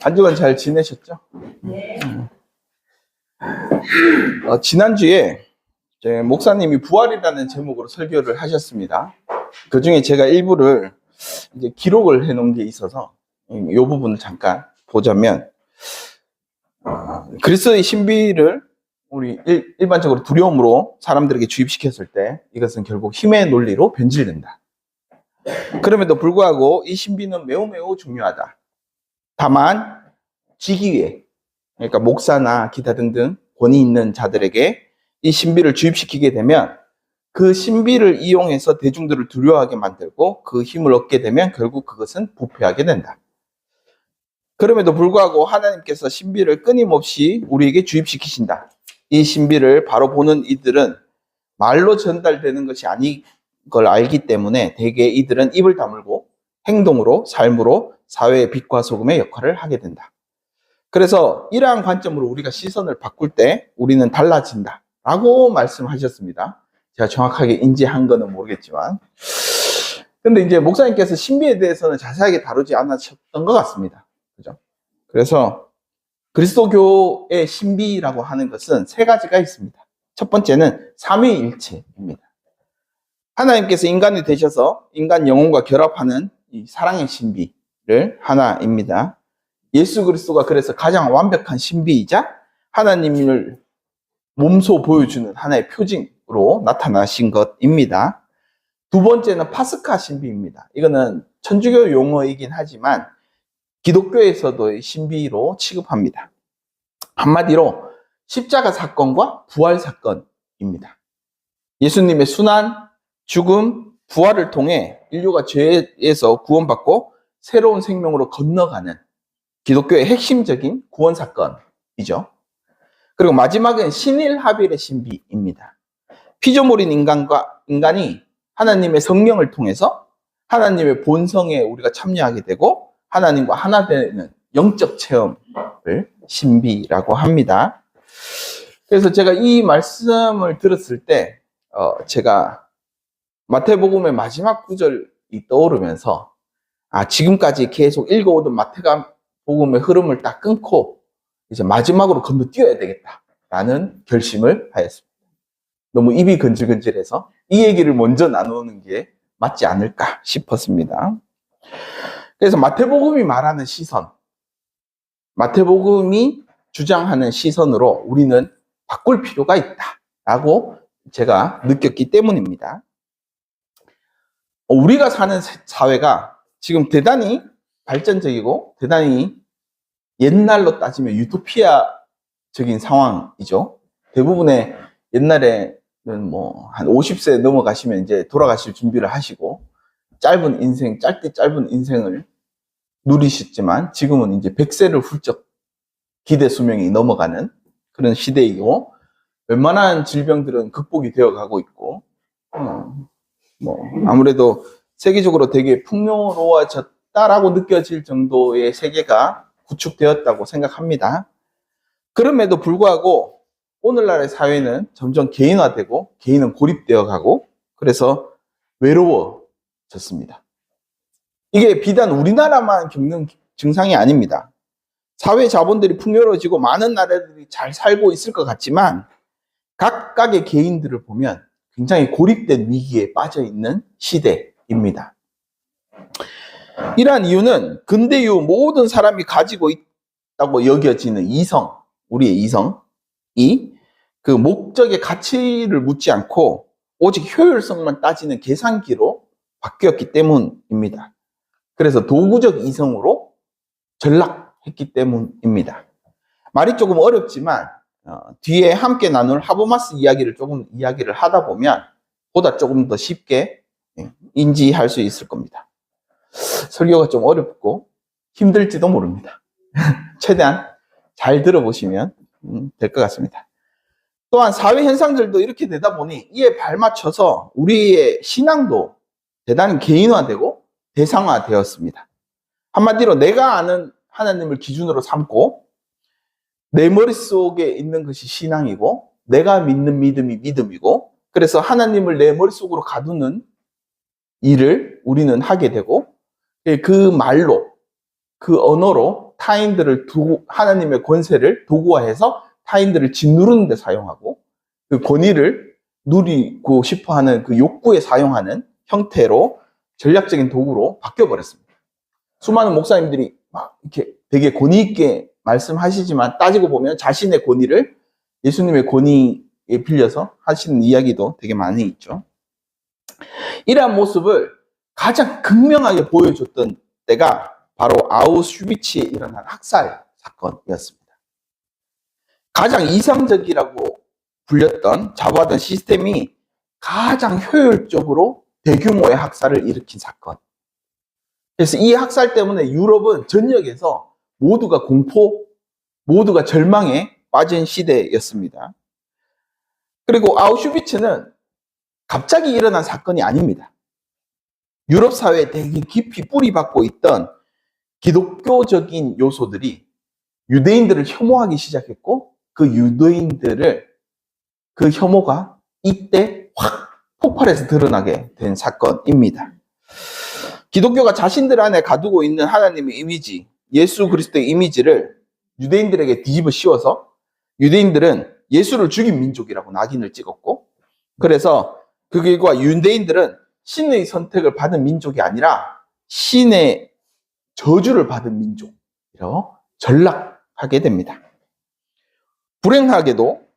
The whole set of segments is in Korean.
한 주간 잘 지내셨죠? 네. 지난주에 목사님이 부활이라는 제목으로 설교를 하셨습니다. 그 중에 제가 일부를 이제 기록을 해 놓은 게 있어서 이 부분을 잠깐 보자면, 그리스도의 신비를 우리 일반적으로 두려움으로 사람들에게 주입시켰을 때 이것은 결국 힘의 논리로 변질된다. 그럼에도 불구하고 이 신비는 매우 중요하다. 다만 지기에, 그러니까 목사나 기타 등등 권위 있는 자들에게 이 신비를 주입시키게 되면 그 신비를 이용해서 대중들을 두려워하게 만들고 그 힘을 얻게 되면 결국 그것은 부패하게 된다. 그럼에도 불구하고 하나님께서 신비를 끊임없이 우리에게 주입시키신다. 이 신비를 바로 보는 이들은 말로 전달되는 것이 아닌 걸 알기 때문에 대개 이들은 입을 다물고 행동으로, 삶으로 사회의 빛과 소금의 역할을 하게 된다. 그래서 이러한 관점으로 우리가 시선을 바꿀 때 우리는 달라진다 라고 말씀하셨습니다. 제가 정확하게 인지한 거는 모르겠지만, 근데 이제 목사님께서 신비에 대해서는 자세하게 다루지 않으셨던 것 같습니다. 그죠? 그래서 그리스도교의 신비라고 하는 것은 세 가지가 있습니다. 첫 번째는 삼위일체입니다. 하나님께서 인간이 되셔서 인간 영혼과 결합하는 이 사랑의 신비를 하나입니다. 예수 그리스도가 그래서 가장 완벽한 신비이자 하나님을 몸소 보여주는 하나의 표징으로 나타나신 것입니다. 두 번째는 파스카 신비입니다. 이거는 천주교 용어이긴 하지만 기독교에서도 신비로 취급합니다. 한마디로 십자가 사건과 부활 사건입니다. 예수님의 순환, 죽음, 부활을 통해 인류가 죄에서 구원받고 새로운 생명으로 건너가는 기독교의 핵심적인 구원 사건이죠. 그리고 마지막은 신일합일의 신비입니다. 피조물인 인간이 하나님의 성령을 통해서 하나님의 본성에 우리가 참여하게 되고 하나님과 하나 되는 영적 체험을 신비라고 합니다. 그래서 제가 이 말씀을 들었을 때 제가 마태복음의 마지막 구절이 떠오르면서 지금까지 계속 읽어오던 마태복음의 흐름을 딱 끊고 이제 마지막으로 건너뛰어야 되겠다라는 결심을 하였습니다. 너무 입이 건질건질해서 이 얘기를 먼저 나누는 게 맞지 않을까 싶었습니다. 그래서 마태복음이 말하는 시선, 마태복음이 주장하는 시선으로 우리는 바꿀 필요가 있다라고 제가 느꼈기 때문입니다. 우리가 사는 사회가 지금 대단히 발전적이고 대단히 옛날로 따지면 유토피아적인 상황이죠. 대부분의 옛날에는 한 50세 넘어가시면 이제 돌아가실 준비를 하시고 짧은 인생을 누리셨지만 지금은 이제 100세를 훌쩍 기대 수명이 넘어가는 그런 시대이고 웬만한 질병들은 극복이 되어 가고 있고 아무래도 세계적으로 되게 풍요로워졌다라고 느껴질 정도의 세계가 구축되었다고 생각합니다. 그럼에도 불구하고 오늘날의 사회는 점점 개인화되고 개인은 고립되어 가고 그래서 외로워졌습니다. 이게 비단 우리나라만 겪는 증상이 아닙니다. 사회 자본들이 풍요로워지고 많은 나라들이 잘 살고 있을 것 같지만 각각의 개인들을 보면 굉장히 고립된 위기에 빠져 있는 시대입니다. 이러한 이유는 근대 이후 모든 사람이 가지고 있다고 여겨지는 이성, 우리의 이성이 그 목적의 가치를 묻지 않고 오직 효율성만 따지는 계산기로 바뀌었기 때문입니다. 그래서 도구적 이성으로 전락했기 때문입니다. 말이 조금 어렵지만 뒤에 함께 나눌 하버마스 이야기를 하다 보면 보다 조금 더 쉽게 인지할 수 있을 겁니다. 설교가 좀 어렵고 힘들지도 모릅니다. 최대한 잘 들어보시면 될 것 같습니다. 또한 사회 현상들도 이렇게 되다 보니 이에 발맞춰서 우리의 신앙도 대단히 개인화되고 대상화되었습니다. 한마디로 내가 아는 하나님을 기준으로 삼고 내 머릿속에 있는 것이 신앙이고 내가 믿는 믿음이 믿음이고 그래서 하나님을 내 머릿속으로 가두는 일을 우리는 하게 되고 그 말로 그 언어로 타인들을 하나님의 권세를 도구화해서 타인들을 짓누르는 데 사용하고 그 권위를 누리고 싶어 하는 그 욕구에 사용하는 형태로 전략적인 도구로 바뀌어버렸습니다. 수많은 목사님들이 막 이렇게 되게 권위 있게 말씀하시지만 따지고 보면 자신의 권위를 예수님의 권위에 빌려서 하시는 이야기도 되게 많이 있죠. 이러한 모습을 가장 극명하게 보여줬던 때가 바로 아우슈비츠에 일어난 학살 사건이었습니다. 가장 이상적이라고 불렸던 자부하던 시스템이 가장 효율적으로 대규모의 학살을 일으킨 사건. 그래서 이 학살 때문에 유럽은 전역에서 모두가 공포, 모두가 절망에 빠진 시대였습니다. 그리고 아우슈비츠는 갑자기 일어난 사건이 아닙니다. 유럽 사회에 되게 깊이 뿌리박고 있던 기독교적인 요소들이 유대인들을 혐오하기 시작했고 그 유대인들을 그 혐오가 이때 확 폭발해서 드러나게 된 사건입니다. 기독교가 자신들 안에 가두고 있는 하나님의 이미지, 예수 그리스도의 이미지를 유대인들에게 뒤집어 씌워서 유대인들은 예수를 죽인 민족이라고 낙인을 찍었고, 그래서 그 결과 유대인들은 신의 선택을 받은 민족이 아니라 신의 저주를 받은 민족이라고 전락하게 됩니다. 불행하게도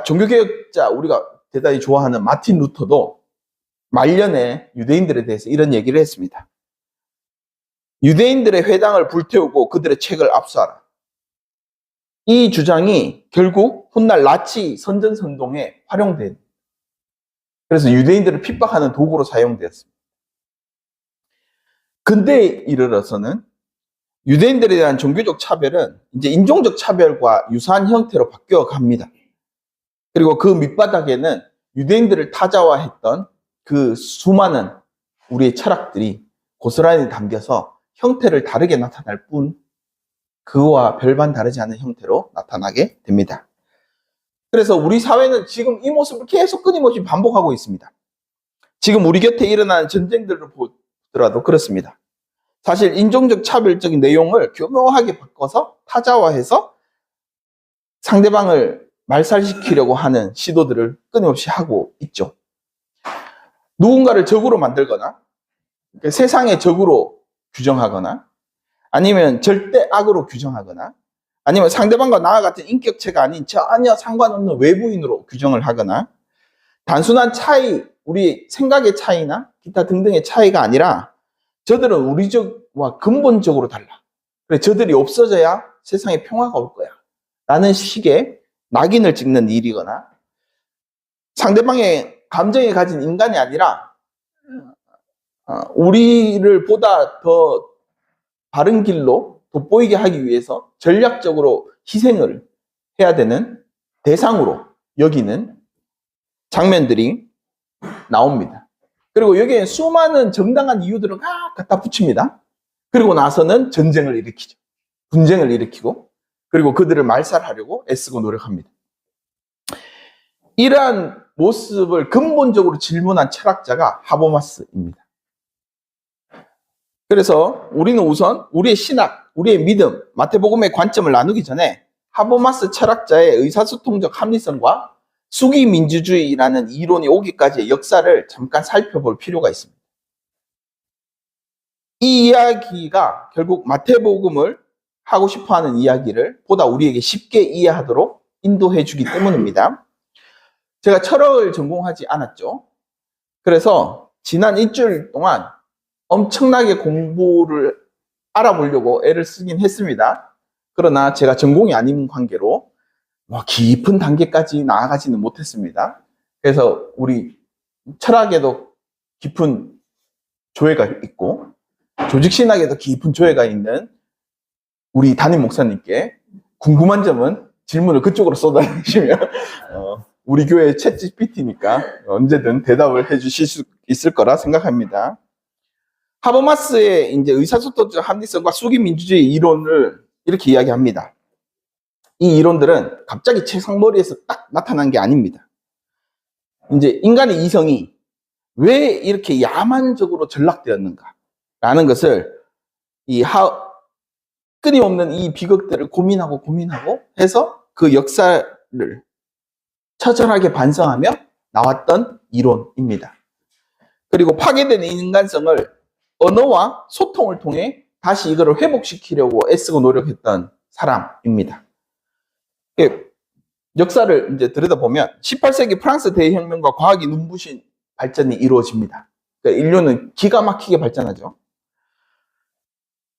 종교개혁자 우리가 대단히 좋아하는 마틴 루터도 말년에 유대인들에 대해서 이런 얘기를 했습니다. 유대인들의 회당을 불태우고 그들의 책을 압수하라. 이 주장이 결국 훗날 나치 선전선동에 활용된, 그래서 유대인들을 핍박하는 도구로 사용되었습니다. 근대에 이르러서는 유대인들에 대한 종교적 차별은 이제 인종적 차별과 유사한 형태로 바뀌어 갑니다. 그리고 그 밑바닥에는 유대인들을 타자화했던 그 수많은 우리의 철학들이 고스란히 담겨서 형태를 다르게 나타날 뿐 그와 별반 다르지 않은 형태로 나타나게 됩니다. 그래서 우리 사회는 지금 이 모습을 계속 끊임없이 반복하고 있습니다. 지금 우리 곁에 일어나는 전쟁들을 보더라도 그렇습니다. 사실 인종적 차별적인 내용을 교묘하게 바꿔서 타자화해서 상대방을 말살시키려고 하는 시도들을 끊임없이 하고 있죠. 누군가를 적으로 만들거나 세상의 적으로 규정하거나 아니면 절대 악으로 규정하거나 아니면 상대방과 나와 같은 인격체가 아닌 전혀 상관없는 외부인으로 규정을 하거나 단순한 차이, 우리 생각의 차이나 기타 등등의 차이가 아니라 저들은 우리와 근본적으로 달라. 그래, 저들이 없어져야 세상에 평화가 올 거야. 라는 식의 낙인을 찍는 일이거나 상대방의 감정에 가진 인간이 아니라 우리를 보다 더 바른 길로 돋보이게 하기 위해서 전략적으로 희생을 해야 되는 대상으로 여기는 장면들이 나옵니다. 그리고 여기에 수많은 정당한 이유들을 갖다 붙입니다. 그리고 나서는 전쟁을 일으키죠. 분쟁을 일으키고 그리고 그들을 말살하려고 애쓰고 노력합니다. 이러한 모습을 근본적으로 질문한 철학자가 하버마스입니다. 그래서 우리는 우선 우리의 신학, 우리의 믿음, 마태복음의 관점을 나누기 전에 하버마스 철학자의 의사소통적 합리성과 수기민주주의라는 이론이 오기까지의 역사를 잠깐 살펴볼 필요가 있습니다. 이 이야기가 결국 마태복음을 하고 싶어하는 이야기를 보다 우리에게 쉽게 이해하도록 인도해 주기 때문입니다. 제가 철학을 전공하지 않았죠. 그래서 지난 일주일 동안 엄청나게 공부를 알아보려고 애를 쓰긴 했습니다. 그러나 제가 전공이 아닌 관계로 깊은 단계까지 나아가지는 못했습니다. 그래서 우리 철학에도 깊은 조예가 있고 조직신학에도 깊은 조예가 있는 우리 담임 목사님께 궁금한 점은 질문을 그쪽으로 쏟아내시면 우리 교회 챗GPT니까 언제든 대답을 해주실 수 있을 거라 생각합니다. 하버마스의 이제 의사소통적 합리성과 수기민주주의 이론을 이렇게 이야기합니다. 이 이론들은 갑자기 책상머리에서 딱 나타난 게 아닙니다. 이제 인간의 이성이 왜 이렇게 야만적으로 전락되었는가 라는 것을 이 끊임없는 이 비극들을 고민하고 해서 그 역사를 처절하게 반성하며 나왔던 이론입니다. 그리고 파괴된 인간성을 언어와 소통을 통해 다시 이거를 회복시키려고 애쓰고 노력했던 사람입니다. 역사를 이제 들여다보면 18세기 프랑스 대혁명과 과학이 눈부신 발전이 이루어집니다. 그러니까 인류는 기가 막히게 발전하죠.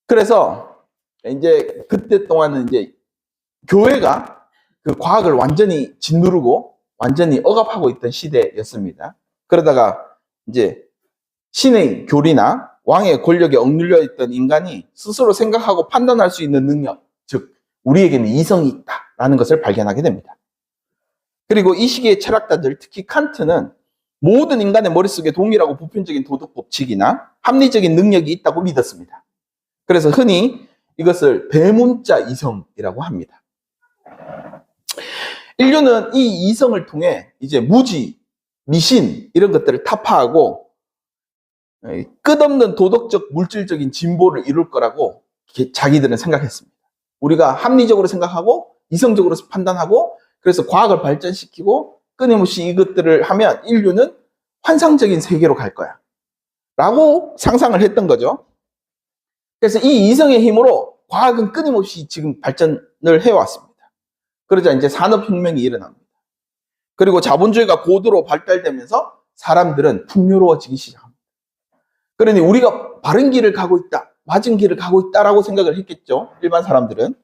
그래서 이제 그때 동안은 이제 교회가 그 과학을 완전히 짓누르고 완전히 억압하고 있던 시대였습니다. 그러다가 이제 신의 교리나 왕의 권력에 억눌려 있던 인간이 스스로 생각하고 판단할 수 있는 능력, 즉 우리에게는 이성이 있다라는 것을 발견하게 됩니다. 그리고 이 시기의 철학자들, 특히 칸트는 모든 인간의 머릿속에 동일하고 보편적인 도덕 법칙이나 합리적인 능력이 있다고 믿었습니다. 그래서 흔히 이것을 대문자 이성이라고 합니다. 인류는 이 이성을 통해 이제 무지, 미신 이런 것들을 타파하고 끝없는 도덕적, 물질적인 진보를 이룰 거라고 자기들은 생각했습니다. 우리가 합리적으로 생각하고 이성적으로 판단하고 그래서 과학을 발전시키고 끊임없이 이것들을 하면 인류는 환상적인 세계로 갈 거야 라고 상상을 했던 거죠. 그래서 이 이성의 힘으로 과학은 끊임없이 지금 발전을 해왔습니다. 그러자 이제 산업혁명이 일어납니다. 그리고 자본주의가 고도로 발달되면서 사람들은 풍요로워지기 시작합니다. 그러니 우리가 바른 길을 가고 있다, 맞은 길을 가고 있다라고 생각을 했겠죠. 일반 사람들은.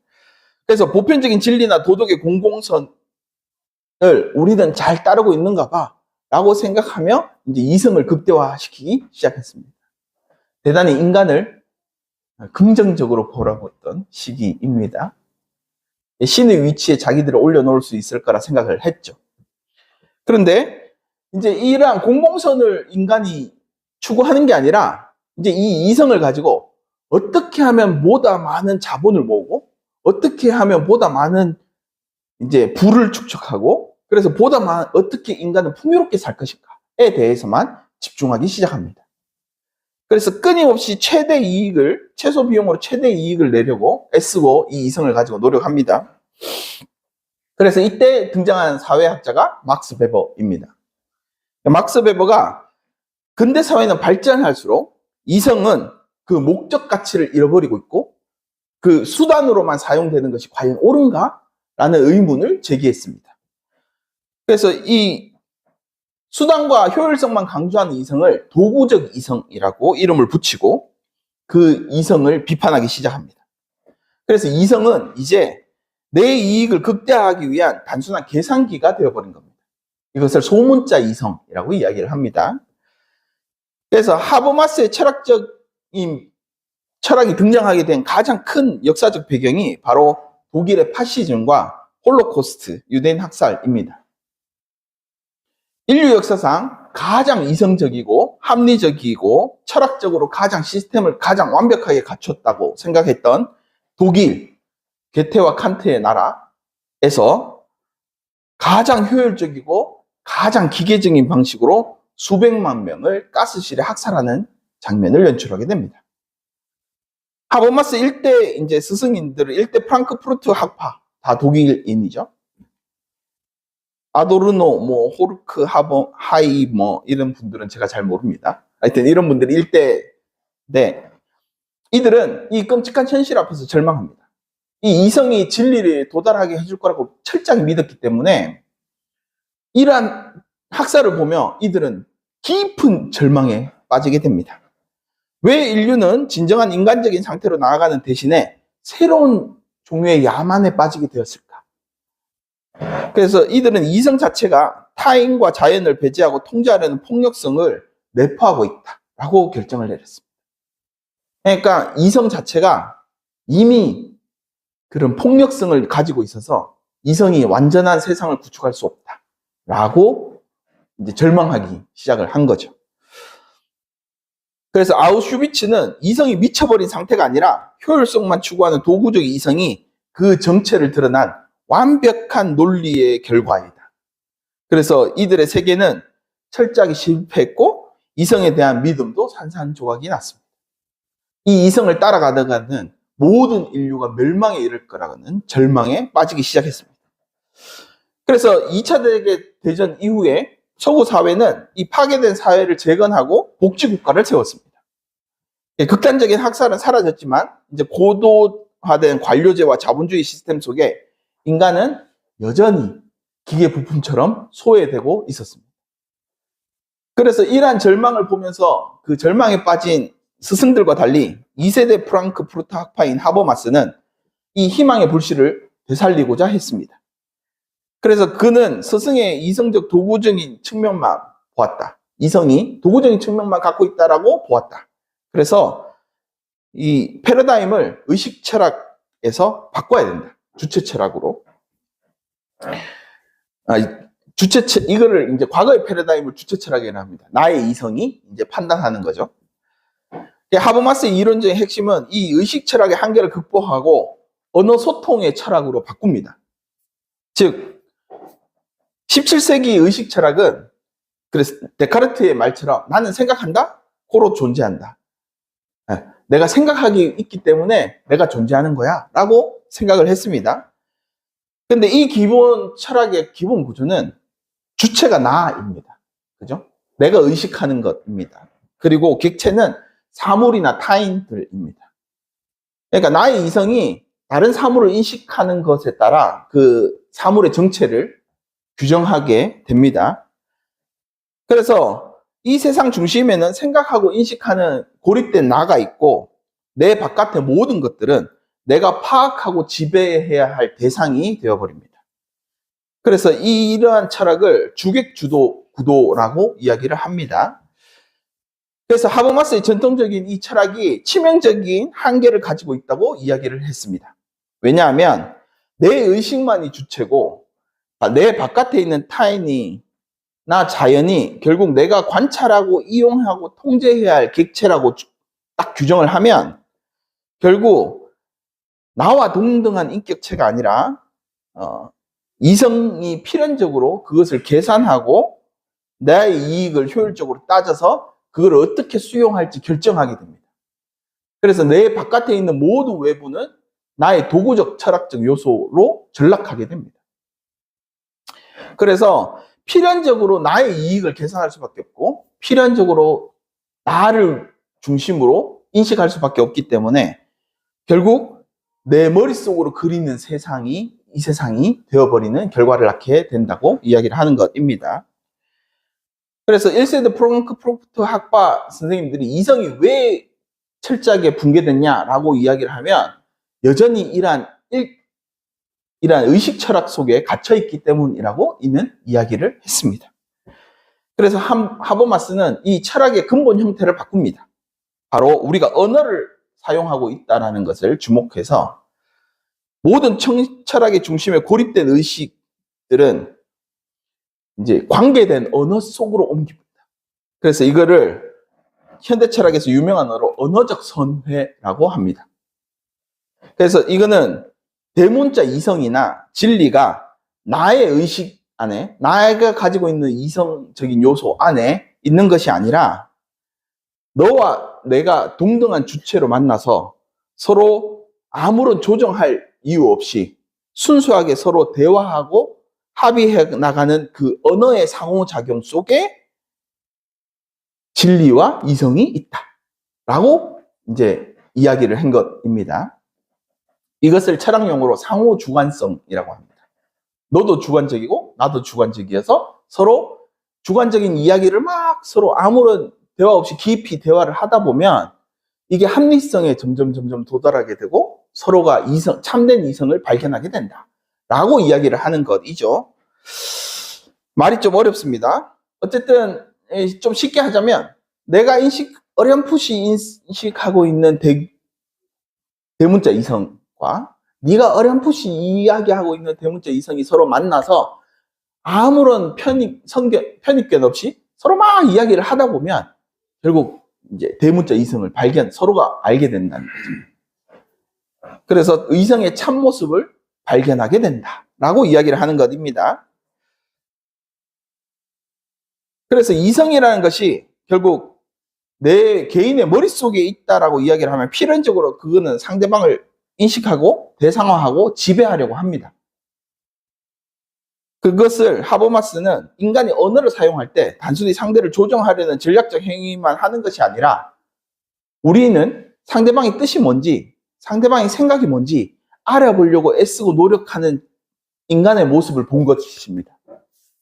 그래서 보편적인 진리나 도덕의 공공선을 우리는 잘 따르고 있는가 봐 라고 생각하며 이제 이성을 극대화시키기 시작했습니다. 대단히 인간을 긍정적으로 바라봤던 시기입니다. 신의 위치에 자기들을 올려놓을 수 있을 거라 생각을 했죠. 그런데 이제 이러한 공공선을 인간이 추구하는 게 아니라 이제 이 이성을 가지고 어떻게 하면 보다 많은 자본을 모으고 어떻게 하면 보다 많은 이제 부를 축적하고 그래서 어떻게 인간은 풍요롭게 살 것인가에 대해서만 집중하기 시작합니다. 그래서 끊임없이 최소 비용으로 최대 이익을 내려고 애쓰고 이 이성을 가지고 노력합니다. 그래서 이때 등장한 사회학자가 막스 베버입니다. 막스 베버가 근대 사회는 발전할수록 이성은 그 목적 가치를 잃어버리고 있고 그 수단으로만 사용되는 것이 과연 옳은가? 라는 의문을 제기했습니다. 그래서 이 수단과 효율성만 강조하는 이성을 도구적 이성이라고 이름을 붙이고 그 이성을 비판하기 시작합니다. 그래서 이성은 이제 내 이익을 극대화하기 위한 단순한 계산기가 되어버린 겁니다. 이것을 소문자 이성이라고 이야기를 합니다. 그래서 하버마스의 철학이 등장하게 된 가장 큰 역사적 배경이 바로 독일의 파시즘과 홀로코스트, 유대인 학살입니다. 인류 역사상 가장 이성적이고 합리적이고 철학적으로 시스템을 가장 완벽하게 갖췄다고 생각했던 독일, 게테와 칸트의 나라에서 가장 효율적이고 가장 기계적인 방식으로 수백만 명을 가스실에 학살하는 장면을 연출하게 됩니다. 하버마스 일대 이제 스승인들은 일대 프랑크푸르트 학파, 다 독일인이죠. 아도르노, 호르크, 하이, 이런 분들은 제가 잘 모릅니다. 하여튼 이런 분들이 일대인데, 이들은 이 끔찍한 현실 앞에서 절망합니다. 이 이성이 진리를 도달하게 해줄 거라고 철저히 믿었기 때문에, 이러한 학살을 보며 이들은 깊은 절망에 빠지게 됩니다. 왜 인류는 진정한 인간적인 상태로 나아가는 대신에 새로운 종류의 야만에 빠지게 되었을까? 그래서 이들은 이성 자체가 타인과 자연을 배제하고 통제하려는 폭력성을 내포하고 있다라고 결정을 내렸습니다. 그러니까 이성 자체가 이미 그런 폭력성을 가지고 있어서 이성이 완전한 세상을 구축할 수 없다라고 이제 절망하기 시작을 한 거죠. 그래서 아우슈비츠는 이성이 미쳐버린 상태가 아니라 효율성만 추구하는 도구적 이성이 그 정체를 드러난 완벽한 논리의 결과이다. 그래서 이들의 세계는 철저하게 실패했고 이성에 대한 믿음도 산산조각이 났습니다. 이 이성을 따라가다가는 모든 인류가 멸망에 이를 거라는 절망에 빠지기 시작했습니다. 그래서 2차 대전 이후에 서구 사회는 이 파괴된 사회를 재건하고 복지국가를 세웠습니다. 극단적인 학살은 사라졌지만 이제 고도화된 관료제와 자본주의 시스템 속에 인간은 여전히 기계 부품처럼 소외되고 있었습니다. 그래서 이러한 절망을 보면서 그 절망에 빠진 스승들과 달리 2세대 프랑크푸르트 학파인 하버마스는 이 희망의 불씨를 되살리고자 했습니다. 그래서 그는 스승의 이성적 도구적인 측면만 보았다. 이성이 도구적인 측면만 갖고 있다라고 보았다. 그래서 이 패러다임을 의식 철학에서 바꿔야 된다. 주체 철학으로. 이거를 이제 과거의 패러다임을 주체 철학이라고 합니다. 나의 이성이 이제 판단하는 거죠. 하버마스의 이론적인 핵심은 이 의식 철학의 한계를 극복하고 언어 소통의 철학으로 바꿉니다. 즉 17세기 의식 철학은 그래서 데카르트의 말처럼 나는 생각한다? 고로 존재한다. 내가 생각하기 있기 때문에 내가 존재하는 거야 라고 생각을 했습니다. 근데 이 기본 철학의 기본 구조는 주체가 나입니다. 그죠? 내가 의식하는 것입니다. 그리고 객체는 사물이나 타인들입니다. 그러니까 나의 이성이 다른 사물을 인식하는 것에 따라 그 사물의 정체를 규정하게 됩니다. 그래서 이 세상 중심에는 생각하고 인식하는 고립된 나가 있고 내 바깥의 모든 것들은 내가 파악하고 지배해야 할 대상이 되어버립니다. 그래서 이러한 철학을 주객주도 구도라고 이야기를 합니다. 그래서 하버마스의 전통적인 이 철학이 치명적인 한계를 가지고 있다고 이야기를 했습니다. 왜냐하면 내 의식만이 주체고 내 바깥에 있는 타인이 나 자연이 결국 내가 관찰하고 이용하고 통제해야 할 객체라고 딱 규정을 하면 결국 나와 동등한 인격체가 아니라 이성이 필연적으로 그것을 계산하고 나의 이익을 효율적으로 따져서 그걸 어떻게 수용할지 결정하게 됩니다. 그래서 내 바깥에 있는 모든 외부는 나의 도구적 철학적 요소로 전락하게 됩니다. 그래서 필연적으로 나의 이익을 계산할 수밖에 없고 필연적으로 나를 중심으로 인식할 수밖에 없기 때문에 결국 내 머릿속으로 그리는 세상이 이 세상이 되어버리는 결과를 낳게 된다고 이야기를 하는 것입니다. 그래서 1세대 프랑크푸르트 학파 선생님들이 이성이 왜 철저하게 붕괴됐냐라고 이야기를 하면 여전히 이러한 의식 철학 속에 갇혀있기 때문이라고 이는 이야기를 했습니다. 그래서 하버마스는 이 철학의 근본 형태를 바꿉니다. 바로 우리가 언어를 사용하고 있다는 것을 주목해서 모든 철학의 중심에 고립된 의식들은 이제 관계된 언어 속으로 옮깁니다. 그래서 이거를 현대 철학에서 유명한 언어적 선회라고 합니다. 그래서 이거는 대문자 이성이나 진리가 나의 의식 안에, 나가 가지고 있는 이성적인 요소 안에 있는 것이 아니라 너와 내가 동등한 주체로 만나서 서로 아무런 조정할 이유 없이 순수하게 서로 대화하고 합의해 나가는 그 언어의 상호작용 속에 진리와 이성이 있다라고 이제 이야기를 한 것입니다. 이것을 철학용어로 상호주관성이라고 합니다. 너도 주관적이고 나도 주관적이어서 서로 주관적인 이야기를 막 서로 아무런 대화 없이 깊이 대화를 하다 보면 이게 합리성에 점점 도달하게 되고 서로가 참된 이성을 발견하게 된다라고 이야기를 하는 것이죠. 말이 좀 어렵습니다. 어쨌든 좀 쉽게 하자면 내가 어렴풋이 인식하고 있는 대문자 이성과 네가 어렴풋이 이야기하고 있는 대문자 이성이 서로 만나서 아무런 편입견 없이 서로 막 이야기를 하다 보면 결국 이제 대문자 이성을 서로가 알게 된다는 거죠. 그래서 이성의 참모습을 발견하게 된다라고 이야기를 하는 것입니다. 그래서 이성이라는 것이 결국 내 개인의 머릿속에 있다라고 이야기를 하면 필연적으로 그거는 상대방을 인식하고 대상화하고 지배하려고 합니다. 그것을 하버마스는 인간이 언어를 사용할 때 단순히 상대를 조정하려는 전략적 행위만 하는 것이 아니라 우리는 상대방의 뜻이 뭔지, 상대방의 생각이 뭔지 알아보려고 애쓰고 노력하는 인간의 모습을 본 것입니다.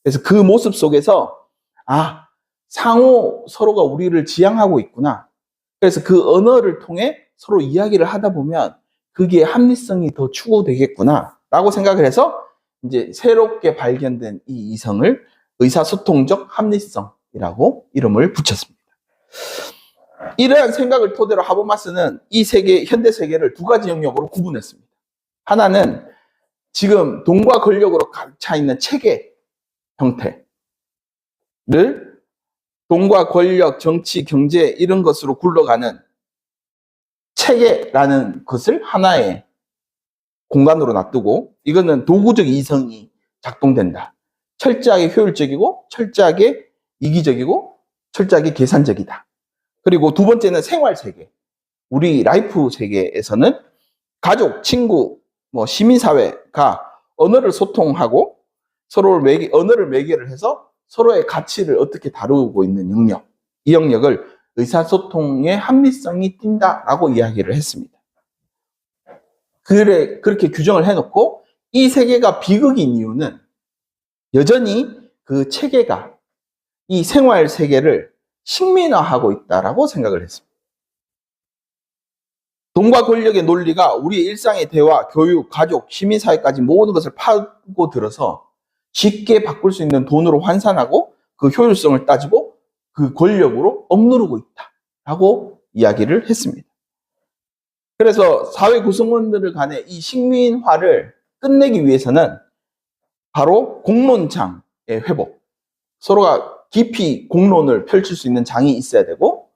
그래서 그 모습 속에서 상호 서로가 우리를 지향하고 있구나. 그래서 그 언어를 통해 서로 이야기를 하다 보면 그게 합리성이 더 추구되겠구나 라고 생각을 해서 이제 새롭게 발견된 이 이성을 의사소통적 합리성이라고 이름을 붙였습니다. 이러한 생각을 토대로 하버마스는 이 세계, 현대 세계를 두 가지 영역으로 구분했습니다. 하나는 지금 돈과 권력으로 가득 차 있는 체계 형태를 돈과 권력, 정치, 경제 이런 것으로 굴러가는 체계라는 것을 하나의 공간으로 놔두고 이거는 도구적 이성이 작동된다. 철저하게 효율적이고 철저하게 이기적이고 철저하게 계산적이다. 그리고 두 번째는 생활세계. 우리 라이프 세계에서는 가족, 친구, 시민사회가 언어를 소통하고 서로를 언어를 매개를 해서 서로의 가치를 어떻게 다루고 있는 영역. 이 영역을 의사소통의 합리성이 띈다라고 이야기를 했습니다. 그렇게 규정을 해놓고 이 세계가 비극인 이유는 여전히 그 체계가 이 생활 세계를 식민화하고 있다라고 생각을 했습니다. 돈과 권력의 논리가 우리의 일상의 대화, 교육, 가족, 시민사회까지 모든 것을 파고들어서 쉽게 바꿀 수 있는 돈으로 환산하고 그 효율성을 따지고 그 권력으로 억누르고 있다라고 이야기를 했습니다. 그래서 사회 구성원들 간의 이 식민화를 끝내기 위해서는 바로 공론장의 회복, 서로가 깊이 공론을 펼칠 수 있는 장이 있어야 되고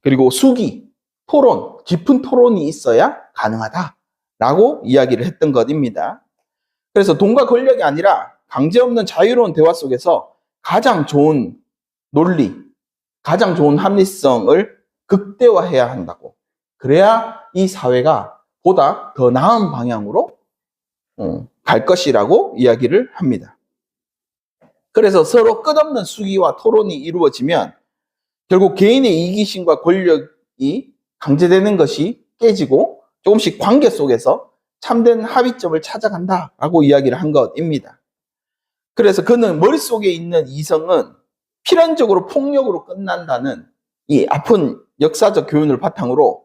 그리고 수기, 토론, 깊은 토론이 있어야 가능하다라고 이야기를 했던 것입니다. 그래서 돈과 권력이 아니라 강제 없는 자유로운 대화 속에서 가장 좋은 논리, 가장 좋은 합리성을 극대화해야 한다고. 그래야 이 사회가 보다 더 나은 방향으로 갈 것이라고 이야기를 합니다. 그래서 서로 끝없는 수기와 토론이 이루어지면 결국 개인의 이기심과 권력이 강제되는 것이 깨지고 조금씩 관계 속에서 참된 합의점을 찾아간다라고 이야기를 한 것입니다. 그래서 그는 머릿속에 있는 이성은 필연적으로 폭력으로 끝난다는 이 아픈 역사적 교훈을 바탕으로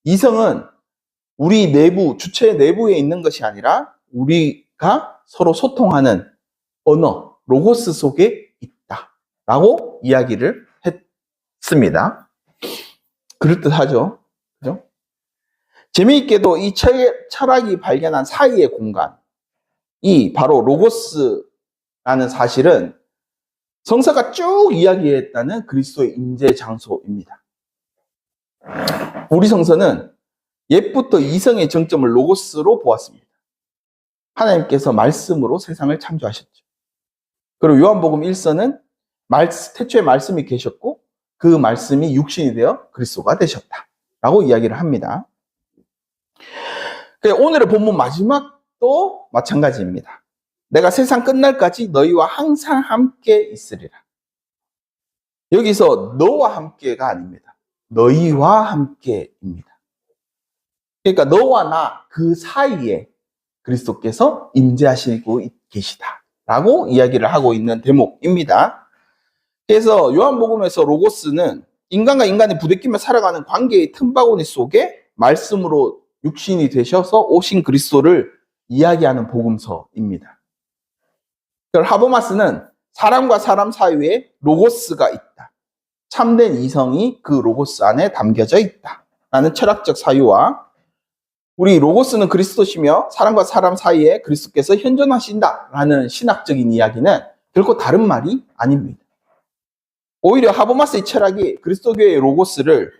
이성은 우리 내부, 주체 내부에 있는 것이 아니라 우리가 서로 소통하는 언어, 로고스 속에 있다라고 이야기를 했습니다. 그럴듯하죠? 그죠? 재미있게도 이 철학이 발견한 사이의 공간이 바로 로고스라는 사실은 성서가 쭉 이야기했다는 그리스도의 임재 장소입니다. 우리 성서는 옛부터 이성의 정점을 로고스로 보았습니다. 하나님께서 말씀으로 세상을 창조하셨죠. 그리고 요한복음 1서는 태초에 말씀이 계셨고 그 말씀이 육신이 되어 그리스도가 되셨다라고 이야기를 합니다. 오늘의 본문 마지막도 마찬가지입니다. 내가 세상 끝날까지 너희와 항상 함께 있으리라. 여기서 너와 함께가 아닙니다. 너희와 함께입니다. 그러니까 너와 나 그 사이에 그리스도께서 임재하시고 계시다라고 이야기를 하고 있는 대목입니다. 그래서 요한복음에서 로고스는 인간과 인간이 부대끼며 살아가는 관계의 틈바구니 속에 말씀으로 육신이 되셔서 오신 그리스도를 이야기하는 복음서입니다. 하버마스는 사람과 사람 사이에 로고스가 있다. 참된 이성이 그 로고스 안에 담겨져 있다라는 철학적 사유와 우리 로고스는 그리스도시며 사람과 사람 사이에 그리스도께서 현존하신다라는 신학적인 이야기는 결코 다른 말이 아닙니다. 오히려 하버마스의 철학이 그리스도교의 로고스를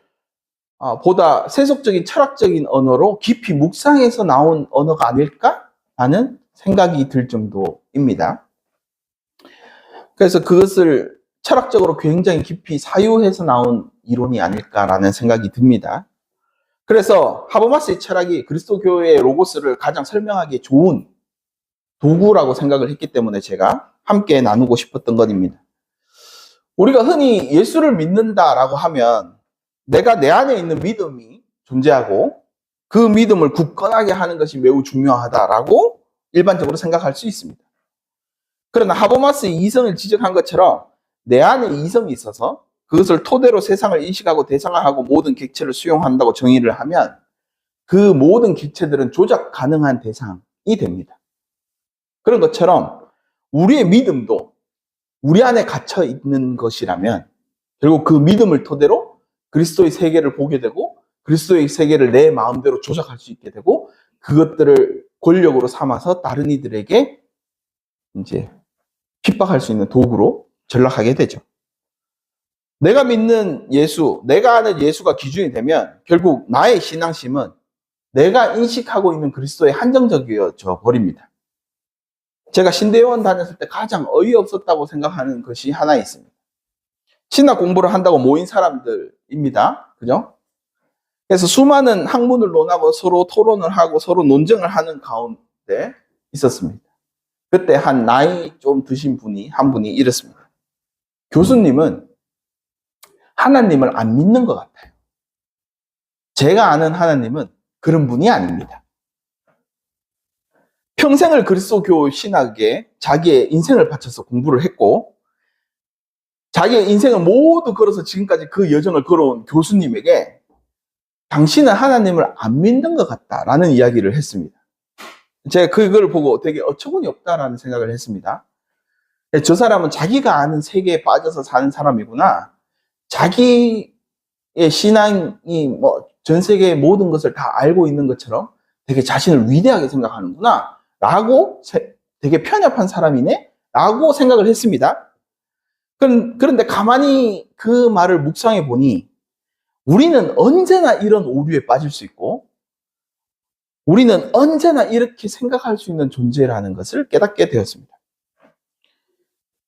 보다 세속적인 철학적인 언어로 깊이 묵상해서 나온 언어가 아닐까라는 생각이 들 정도입니다. 그래서 그것을 철학적으로 굉장히 깊이 사유해서 나온 이론이 아닐까라는 생각이 듭니다. 그래서 하버마스의 철학이 그리스도교의 로고스를 가장 설명하기 좋은 도구라고 생각을 했기 때문에 제가 함께 나누고 싶었던 것입니다. 우리가 흔히 예수를 믿는다라고 하면 내가 내 안에 있는 믿음이 존재하고 그 믿음을 굳건하게 하는 것이 매우 중요하다라고 일반적으로 생각할 수 있습니다. 그러나 하버마스의 이성을 지적한 것처럼 내 안에 이성이 있어서 그것을 토대로 세상을 인식하고 대상화하고 모든 객체를 수용한다고 정의를 하면 그 모든 객체들은 조작 가능한 대상이 됩니다. 그런 것처럼 우리의 믿음도 우리 안에 갇혀 있는 것이라면 결국 그 믿음을 토대로 그리스도의 세계를 보게 되고 그리스도의 세계를 내 마음대로 조작할 수 있게 되고 그것들을 권력으로 삼아서 다른 이들에게 이제 핍박할 수 있는 도구로 전락하게 되죠. 내가 믿는 예수, 내가 아는 예수가 기준이 되면 결국 나의 신앙심은 내가 인식하고 있는 그리스도에 한정적이어져 버립니다. 제가 신대원 다녔을 때 가장 어이없었다고 생각하는 것이 하나 있습니다. 신학 공부를 한다고 모인 사람들입니다. 그죠? 그래서 수많은 학문을 논하고 서로 토론을 하고 서로 논쟁을 하는 가운데 있었습니다. 그때 한 나이 좀 드신 한 분이 이랬습니다. 교수님은 하나님을 안 믿는 것 같아요. 제가 아는 하나님은 그런 분이 아닙니다. 평생을 그리스도교 신학에 자기의 인생을 바쳐서 공부를 했고 자기의 인생을 모두 걸어서 지금까지 그 여정을 걸어온 교수님에게 당신은 하나님을 안 믿는 것 같다라는 이야기를 했습니다. 제가 그걸 보고 되게 어처구니 없다라는 생각을 했습니다. 저 사람은 자기가 아는 세계에 빠져서 사는 사람이구나. 자기의 신앙이 전 세계의 모든 것을 다 알고 있는 것처럼 되게 자신을 위대하게 생각하는구나. 라고 되게 편협한 사람이네? 라고 생각을 했습니다. 그런데 가만히 그 말을 묵상해 보니 우리는 언제나 이런 오류에 빠질 수 있고 우리는 언제나 이렇게 생각할 수 있는 존재라는 것을 깨닫게 되었습니다.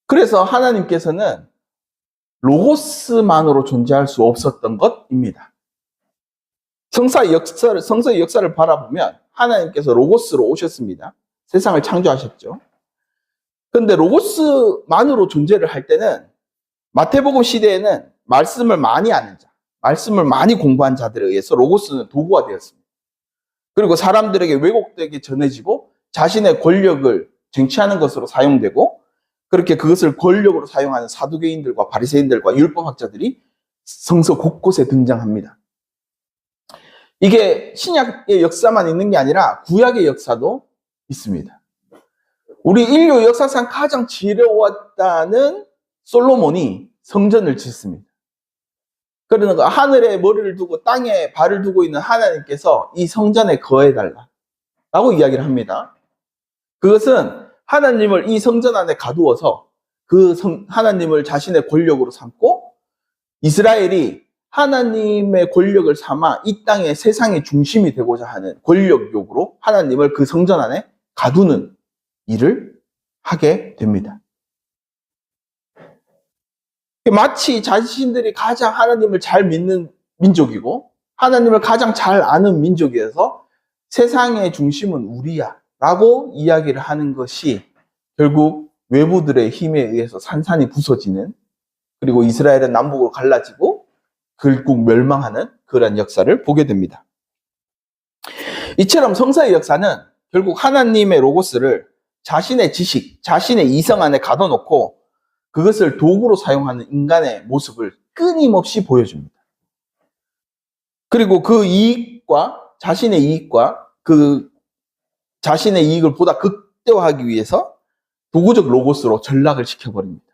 그래서 하나님께서는 로고스만으로 존재할 수 없었던 것입니다. 성서의 역사를 바라보면 하나님께서 로고스로 오셨습니다. 세상을 창조하셨죠. 그런데 로고스만으로 존재를 할 때는 마태복음 시대에는 말씀을 많이 아는 자, 말씀을 많이 공부한 자들에 의해서 로고스는 도구가 되었습니다. 그리고 사람들에게 왜곡되게 전해지고 자신의 권력을 쟁취하는 것으로 사용되고 그렇게 그것을 권력으로 사용하는 사두개인들과 바리새인들과 율법학자들이 성서 곳곳에 등장합니다. 이게 신약의 역사만 있는 게 아니라 구약의 역사도 있습니다. 우리 인류 역사상 가장 지혜로웠다는 솔로몬이 성전을 짓습니다. 그러니까 하늘에 머리를 두고 땅에 발을 두고 있는 하나님께서 이 성전에 거해달라고 이야기를 합니다. 그것은 하나님을 이 성전 안에 가두어서 하나님을 자신의 권력으로 삼고 이스라엘이 하나님의 권력을 삼아 이 땅의 세상의 중심이 되고자 하는 권력욕으로 하나님을 그 성전 안에 가두는 일을 하게 됩니다. 마치 자신들이 가장 하나님을 잘 믿는 민족이고 하나님을 가장 잘 아는 민족이어서 세상의 중심은 우리야 라고 이야기를 하는 것이 결국 외부들의 힘에 의해서 산산이 부서지는 그리고 이스라엘은 남북으로 갈라지고 결국 멸망하는 그런 역사를 보게 됩니다. 이처럼 성서의 역사는 결국 하나님의 로고스를 자신의 지식, 자신의 이성 안에 가둬놓고 그것을 도구로 사용하는 인간의 모습을 끊임없이 보여줍니다. 그리고 그 자신의 이익과 그 자신의 이익을 보다 극대화하기 위해서 도구적 로고스로 전락을 시켜버립니다.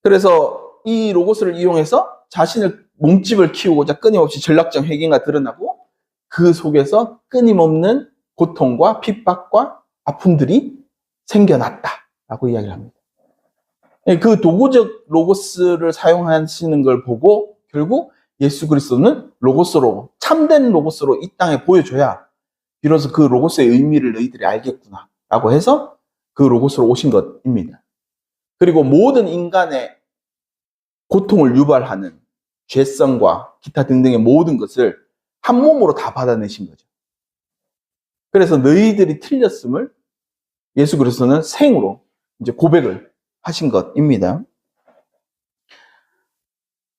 그래서 이 로고스를 이용해서 자신을 몸집을 키우고자 끊임없이 전략적 회개가 드러나고 그 속에서 끊임없는 고통과 핍박과 아픔들이 생겨났다라고 이야기를 합니다. 그 도구적 로고스를 사용하시는 걸 보고 결국 예수 그리스도는 로고스로 참된 로고스로 이 땅에 보여줘야 비로소 그 로고스의 의미를 너희들이 알겠구나 라고 해서 그 로고스로 오신 것입니다. 그리고 모든 인간의 고통을 유발하는 죄성과 기타 등등의 모든 것을 한 몸으로 다 받아내신 거죠. 그래서 너희들이 틀렸음을 예수 그리스도는 생으로 이제 고백을 하신 것입니다.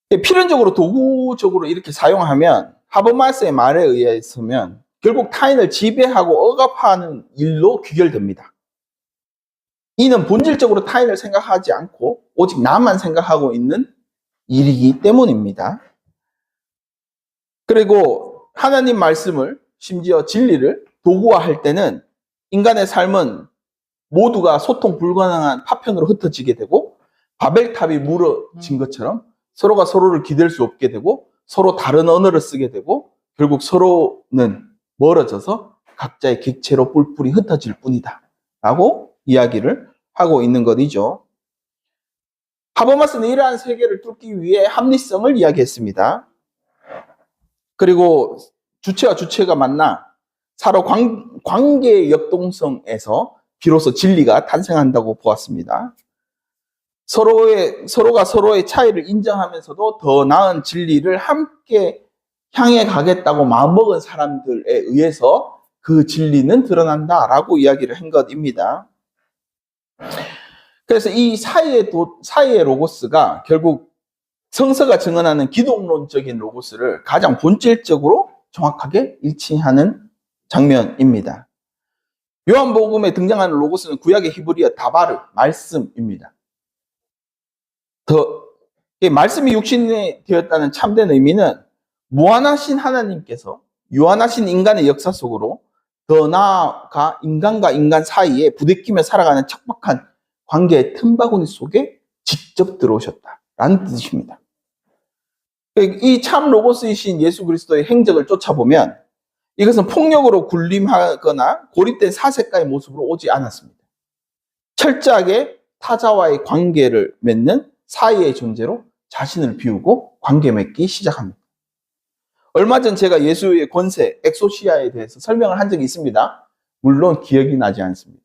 필연적으로 도구적으로 이렇게 사용하면 하버마스의 말에 의해서면 결국 타인을 지배하고 억압하는 일로 귀결됩니다. 이는 본질적으로 타인을 생각하지 않고 오직 나만 생각하고 있는 일이기 때문입니다. 그리고 하나님 말씀을 심지어 진리를 도구화할 때는 인간의 삶은 모두가 소통 불가능한 파편으로 흩어지게 되고 바벨탑이 무너진 것처럼 서로가 서로를 기댈 수 없게 되고 서로 다른 언어를 쓰게 되고 결국 서로는 멀어져서 각자의 객체로 뿔뿔이 흩어질 뿐이다 라고 이야기를 하고 있는 것이죠. 하버마스는 이러한 세계를 뚫기 위해 합리성을 이야기했습니다. 그리고 주체와 주체가 만나 서로 관계의 역동성에서 비로소 진리가 탄생한다고 보았습니다. 서로가 서로의 차이를 인정하면서도 더 나은 진리를 함께 향해 가겠다고 마음먹은 사람들에 의해서 그 진리는 드러난다라고 이야기를 한 것입니다. 그래서 이 사이의 로고스가 결국 성서가 증언하는 기독론적인 로고스를 가장 본질적으로 정확하게 일치하는 장면입니다. 요한복음에 등장하는 로고스는 구약의 히브리어 다바르, 말씀입니다. 말씀이 육신이 되었다는 참된 의미는 무한하신 하나님께서 유한하신 인간의 역사 속으로 더 나아가 인간과 인간 사이에 부대끼며 살아가는 척박한 관계의 틈바구니 속에 직접 들어오셨다라는 뜻입니다. 이 참 로고스이신 예수 그리스도의 행적을 쫓아보면 이것은 폭력으로 군림하거나 고립된 사색가의 모습으로 오지 않았습니다. 철저하게 타자와의 관계를 맺는 사이의 존재로 자신을 비우고 관계 맺기 시작합니다. 얼마 전 제가 예수의 권세, 엑소시아에 대해서 설명을 한 적이 있습니다. 물론 기억이 나지 않습니다.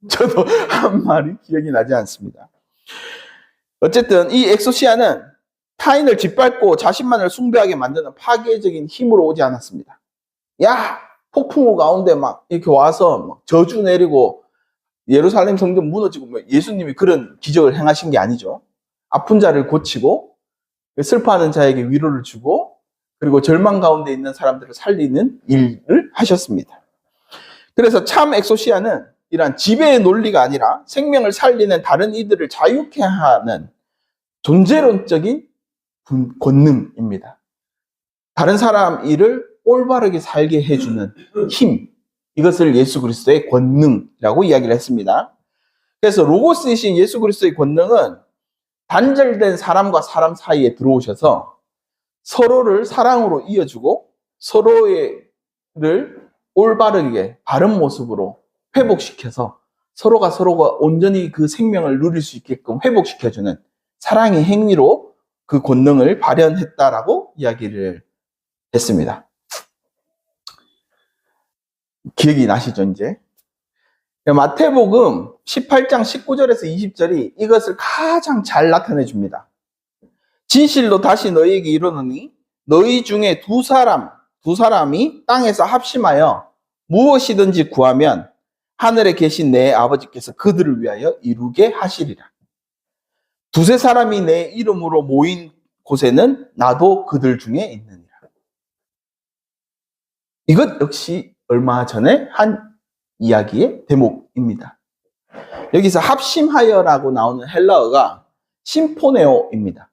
저도 한 말이 기억이 나지 않습니다. 어쨌든 이 엑소시아는 타인을 짓밟고 자신만을 숭배하게 만드는 파괴적인 힘으로 오지 않았습니다. 야! 폭풍우 가운데 막 이렇게 와서 막 저주 내리고 예루살렘 성전 무너지고 예수님이 그런 기적을 행하신 게 아니죠. 아픈 자를 고치고 슬퍼하는 자에게 위로를 주고 그리고 절망 가운데 있는 사람들을 살리는 일을 하셨습니다. 그래서 참 엑소시아는 이러한 지배의 논리가 아니라 생명을 살리는 다른 이들을 자유케 하는 존재론적인 권능입니다. 다른 사람 일을 올바르게 살게 해주는 힘, 이것을 예수 그리스도의 권능이라고 이야기를 했습니다. 그래서 로고스이신 예수 그리스도의 권능은 단절된 사람과 사람 사이에 들어오셔서 서로를 사랑으로 이어주고 서로를 올바르게 바른 모습으로 회복시켜서 서로가 온전히 그 생명을 누릴 수 있게끔 회복시켜주는 사랑의 행위로 그 권능을 발현했다라고 이야기를 했습니다. 기억이 나시죠, 이제? 마태복음 18장 19절에서 20절이 이것을 가장 잘 나타내 줍니다. 진실로 다시 너희에게 이르노니 너희 중에 두 사람이 땅에서 합심하여 무엇이든지 구하면 하늘에 계신 내 아버지께서 그들을 위하여 이루게 하시리라. 두세 사람이 내 이름으로 모인 곳에는 나도 그들 중에 있느니라. 이것 역시 얼마 전에 한 이야기의 대목입니다. 여기서 합심하여라고 나오는 헬라어가 심포네오입니다.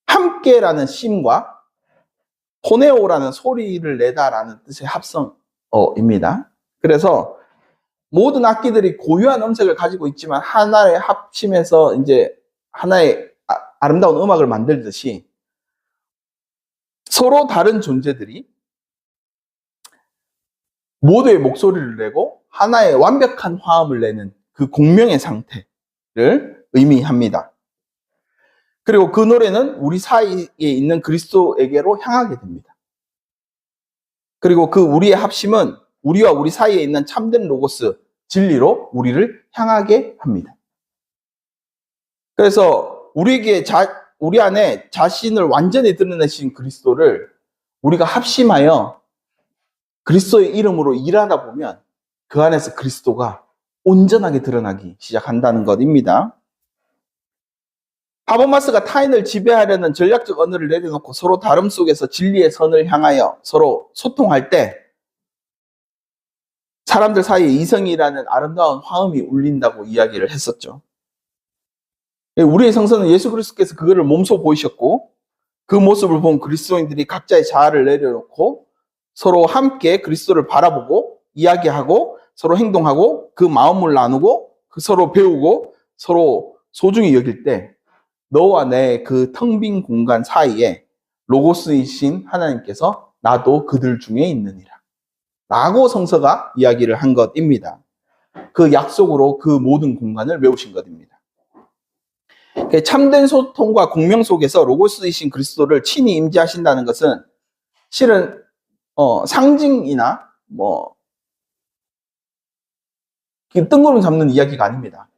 함께라는 심과 포네오라는 소리를 내다라는 뜻의 합성어입니다. 그래서 모든 악기들이 고유한 음색을 가지고 있지만 하나의 합심해서 이제 하나의 아름다운 음악을 만들듯이 서로 다른 존재들이 모두의 목소리를 내고 하나의 완벽한 화음을 내는 그 공명의 상태를 의미합니다. 그리고 그 노래는 우리 사이에 있는 그리스도에게로 향하게 됩니다. 그리고 그 우리의 합심은 우리와 우리 사이에 있는 참된 로고스, 진리로 우리를 향하게 합니다. 그래서 우리에게 우리 안에 자신을 완전히 드러내신 그리스도를 우리가 합심하여 그리스도의 이름으로 일하다 보면 그 안에서 그리스도가 온전하게 드러나기 시작한다는 것입니다. 하버마스가 타인을 지배하려는 전략적 언어를 내려놓고 서로 다름 속에서 진리의 선을 향하여 서로 소통할 때 사람들 사이에 이성이라는 아름다운 화음이 울린다고 이야기를 했었죠. 우리의 성서는 예수 그리스도께서 그거를 몸소 보이셨고 그 모습을 본 그리스도인들이 각자의 자아를 내려놓고 서로 함께 그리스도를 바라보고 이야기하고 서로 행동하고 그 마음을 나누고 서로 배우고 서로 소중히 여길 때 너와 내 그 텅 빈 공간 사이에 로고스이신 하나님께서 나도 그들 중에 있느니라 라고 성서가 이야기를 한 것입니다. 그 약속으로 그 모든 공간을 메우신 것입니다. 참된 소통과 공명 속에서 로고스이신 그리스도를 친히 임재하신다는 것은 실은 상징이나 뜬구름 잡는 이야기가 아닙니다.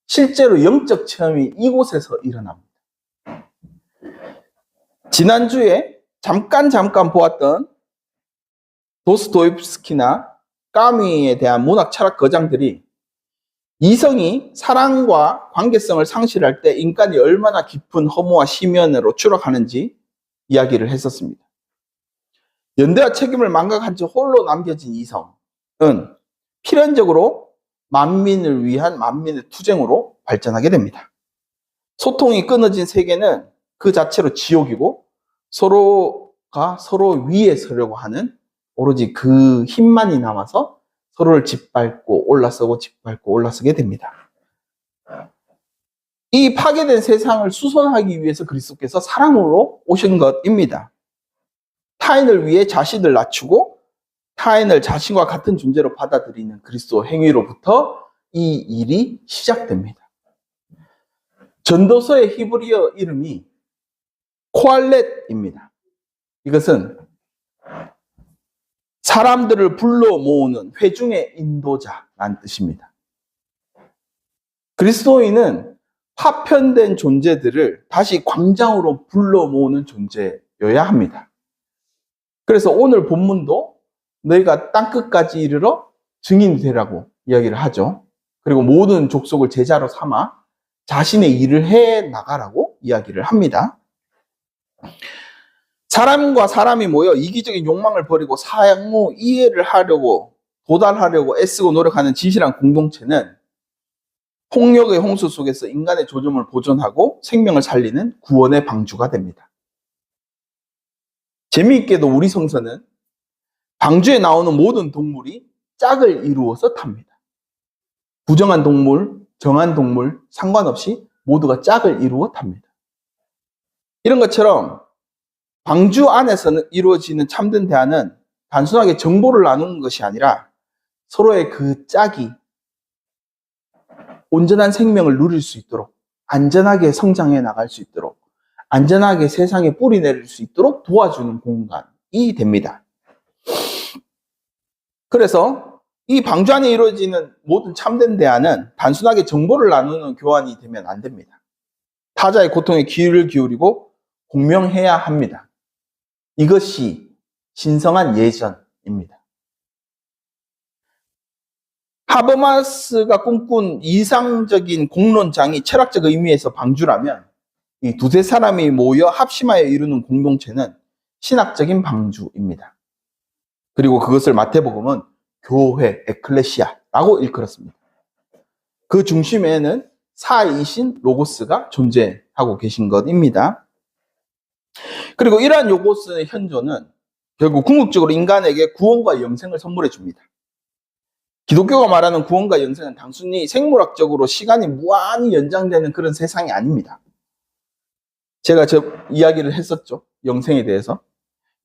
실제로 영적 체험이 이곳에서 일어납니다. 지난주에 잠깐 보았던 도스토옙스키나 까미에 대한 문학 철학 거장들이 이성이 사랑과 관계성을 상실할 때 인간이 얼마나 깊은 허무와 심연으로 추락하는지 이야기를 했었습니다. 연대와 책임을 망각한 채 홀로 남겨진 이성은 필연적으로 만민을 위한 만민의 투쟁으로 발전하게 됩니다. 소통이 끊어진 세계는 그 자체로 지옥이고 서로가 서로 위에 서려고 하는 오로지 그 힘만이 남아서 서로를 짓밟고 올라서고 짓밟고 올라서게 됩니다. 이 파괴된 세상을 수선하기 위해서 그리스도께서 사랑으로 오신 것입니다. 타인을 위해 자신을 낮추고 타인을 자신과 같은 존재로 받아들이는 그리스도 행위로부터 이 일이 시작됩니다. 전도서의 히브리어 이름이 코알렛입니다. 이것은 사람들을 불러 모으는 회중의 인도자라는 뜻입니다. 그리스도인은 파편된 존재들을 다시 광장으로 불러 모으는 존재여야 합니다. 그래서 오늘 본문도 너희가 땅끝까지 이르러 증인이 되라고 이야기를 하죠. 그리고 모든 족속을 제자로 삼아 자신의 일을 해 나가라고 이야기를 합니다. 사람과 사람이 모여 이기적인 욕망을 버리고 상호 이해를 하려고 도달하려고 애쓰고 노력하는 진실한 공동체는 폭력의 홍수 속에서 인간의 조점을 보존하고 생명을 살리는 구원의 방주가 됩니다. 재미있게도 우리 성서는 방주에 나오는 모든 동물이 짝을 이루어서 탑니다. 부정한 동물, 정한 동물 상관없이 모두가 짝을 이루어 탑니다. 이런 것처럼 방주 안에서는 이루어지는 참된 대화는 단순하게 정보를 나누는 것이 아니라 서로의 그 짝이 온전한 생명을 누릴 수 있도록 안전하게 성장해 나갈 수 있도록 안전하게 세상에 뿌리 내릴 수 있도록 도와주는 공간이 됩니다. 그래서 이 방주 안에 이루어지는 모든 참된 대화는 단순하게 정보를 나누는 교환이 되면 안 됩니다. 타자의 고통에 귀를 기울이고 공명해야 합니다. 이것이 신성한 예전입니다. 하버마스가 꿈꾼 이상적인 공론장이 철학적 의미에서 방주라면 이 두세 사람이 모여 합심하여 이루는 공동체는 신학적인 방주입니다. 그리고 그것을 마태복음은 교회, 에클레시아라고 일컬었습니다. 그 중심에는 사이신 로고스가 존재하고 계신 것입니다. 그리고 이러한 로고스의 현존은 결국 궁극적으로 인간에게 구원과 영생을 선물해 줍니다. 기독교가 말하는 구원과 영생은 단순히 생물학적으로 시간이 무한히 연장되는 그런 세상이 아닙니다. 제가 이야기를 했었죠. 영생에 대해서.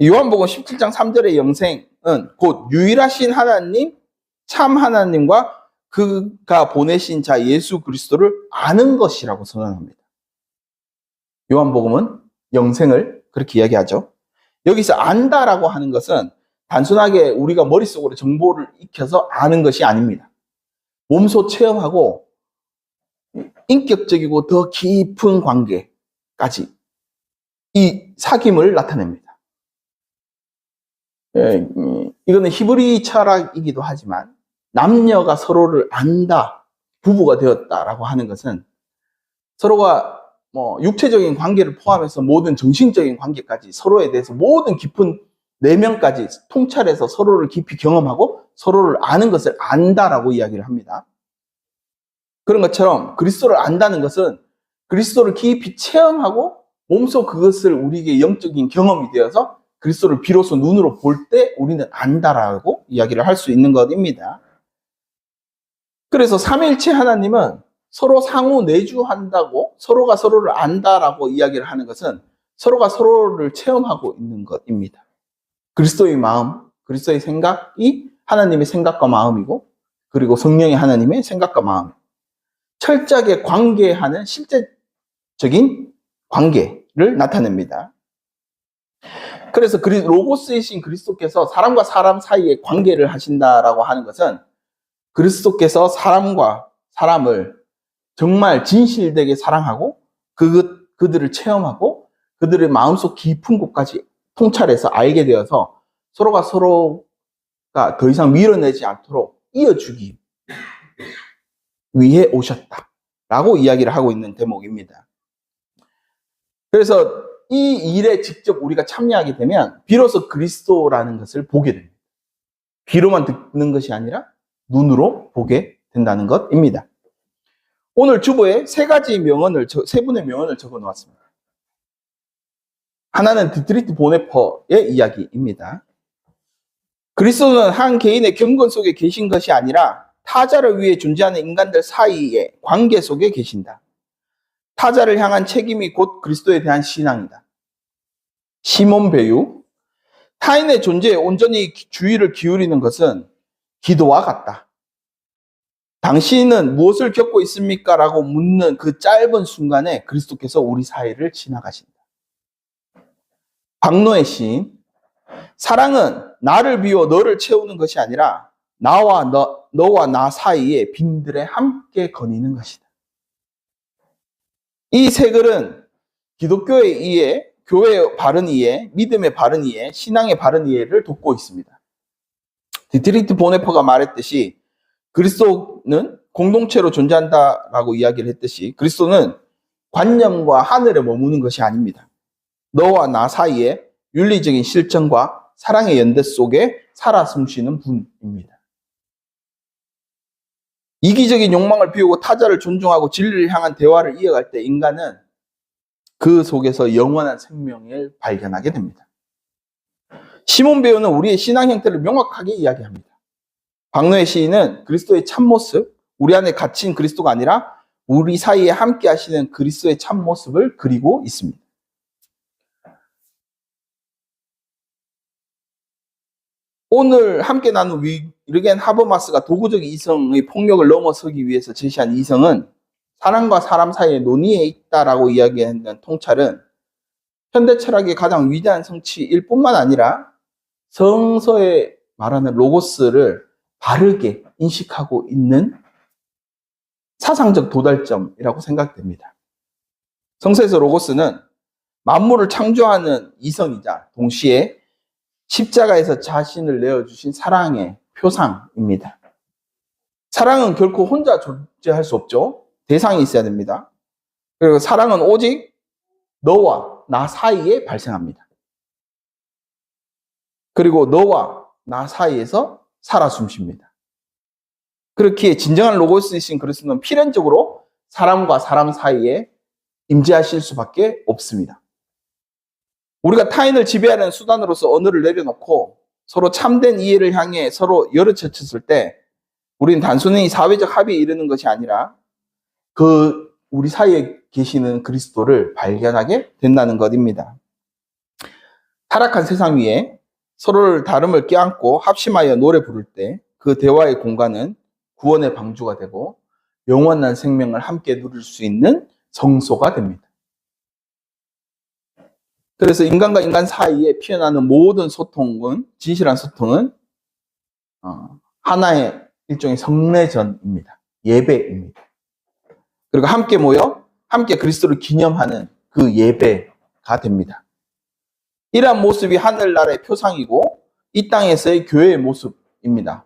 요한복음 17장 3절의 영생은 곧 유일하신 하나님, 참 하나님과 그가 보내신 자 예수 그리스도를 아는 것이라고 선언합니다. 요한복음은 영생을 그렇게 이야기하죠. 여기서 안다라고 하는 것은 단순하게 우리가 머릿속으로 정보를 익혀서 아는 것이 아닙니다. 몸소 체험하고 인격적이고 더 깊은 관계까지 이 사귐을 나타냅니다. 이거는 히브리 철학이기도 하지만 남녀가 서로를 안다, 부부가 되었다라고 하는 것은 서로가 육체적인 관계를 포함해서 모든 정신적인 관계까지 서로에 대해서 모든 깊은 내면까지 통찰해서 서로를 깊이 경험하고 서로를 아는 것을 안다라고 이야기를 합니다. 그런 것처럼 그리스도를 안다는 것은 그리스도를 깊이 체험하고 몸소 그것을 우리에게 영적인 경험이 되어서 그리스도를 비로소 눈으로 볼 때 우리는 안다라고 이야기를 할 수 있는 것입니다. 그래서 삼위일체 하나님은 서로 상호 내주한다고 서로가 서로를 안다라고 이야기를 하는 것은 서로가 서로를 체험하고 있는 것입니다. 그리스도의 마음, 그리스도의 생각이 하나님의 생각과 마음이고 그리고 성령의 하나님의 생각과 마음, 철저하게 관계하는 실제적인 관계를 나타냅니다. 그래서 로고스이신 그리스도께서 사람과 사람 사이에 관계를 하신다라고 하는 것은 그리스도께서 사람과 사람을 정말 진실되게 사랑하고 그들을 체험하고 그들의 마음속 깊은 곳까지 통찰해서 알게 되어서 서로가 서로가 더 이상 밀어내지 않도록 이어주기 위해 오셨다라고 이야기를 하고 있는 대목입니다. 그래서 이 일에 직접 우리가 참여하게 되면 비로소 그리스도라는 것을 보게 됩니다. 귀로만 듣는 것이 아니라 눈으로 보게 된다는 것입니다. 오늘 주보에 세 분의 명언을 적어 놓았습니다. 하나는 디트리트 보네퍼의 이야기입니다. 그리스도는 한 개인의 경건 속에 계신 것이 아니라 타자를 위해 존재하는 인간들 사이의 관계 속에 계신다. 타자를 향한 책임이 곧 그리스도에 대한 신앙이다. 시몬 베유, 타인의 존재에 온전히 주의를 기울이는 것은 기도와 같다. 당신은 무엇을 겪고 있습니까? 라고 묻는 그 짧은 순간에 그리스도께서 우리 사이를 지나가신다. 박노의 시인, 사랑은 나를 비워 너를 채우는 것이 아니라 너와 나 사이에 빈들에 함께 거니는 것이다. 이 세 글은 기독교의 이해, 교회의 바른 이해, 믿음의 바른 이해, 신앙의 바른 이해를 돕고 있습니다. 디트리트 보네퍼가 말했듯이 그리스도는 공동체로 존재한다라고 이야기를 했듯이 그리스도는 관념과 하늘에 머무는 것이 아닙니다. 너와 나 사이에 윤리적인 실정과 사랑의 연대 속에 살아 숨쉬는 분입니다. 이기적인 욕망을 비우고 타자를 존중하고 진리를 향한 대화를 이어갈 때 인간은 그 속에서 영원한 생명을 발견하게 됩니다. 시몬 베유는 우리의 신앙 형태를 명확하게 이야기합니다. 박노의 시인은 그리스도의 참모습, 우리 안에 갇힌 그리스도가 아니라 우리 사이에 함께 하시는 그리스도의 참모습을 그리고 있습니다. 오늘 함께 나눈 위르겐 하버마스가 도구적 이성의 폭력을 넘어서기 위해서 제시한 이성은 사람과 사람 사이의 논의에 있다라고 이야기하는 통찰은 현대 철학의 가장 위대한 성취일 뿐만 아니라 성서에 말하는 로고스를 바르게 인식하고 있는 사상적 도달점이라고 생각됩니다. 성서에서 로고스는 만물을 창조하는 이성이자 동시에 십자가에서 자신을 내어주신 사랑의 표상입니다. 사랑은 결코 혼자 존재할 수 없죠. 대상이 있어야 됩니다. 그리고 사랑은 오직 너와 나 사이에 발생합니다. 그리고 너와 나 사이에서 살아 숨쉽니다. 그렇기에 진정한 로고스이신 그리스도는 필연적으로 사람과 사람 사이에 임재하실 수밖에 없습니다. 우리가 타인을 지배하는 수단으로서 언어를 내려놓고 서로 참된 이해를 향해 서로 열어젖혔을 때 우리는 단순히 사회적 합의에 이르는 것이 아니라 우리 사이에 계시는 그리스도를 발견하게 된다는 것입니다. 타락한 세상 위에 서로를 다름을 껴안고 합심하여 노래 부를 때 그 대화의 공간은 구원의 방주가 되고 영원한 생명을 함께 누릴 수 있는 성소가 됩니다. 그래서 인간과 인간 사이에 피어나는 모든 소통은, 진실한 소통은 하나의 일종의 성례전입니다. 예배입니다. 그리고 함께 모여 함께 그리스도를 기념하는 그 예배가 됩니다. 이러한 모습이 하늘나라의 표상이고 이 땅에서의 교회의 모습입니다.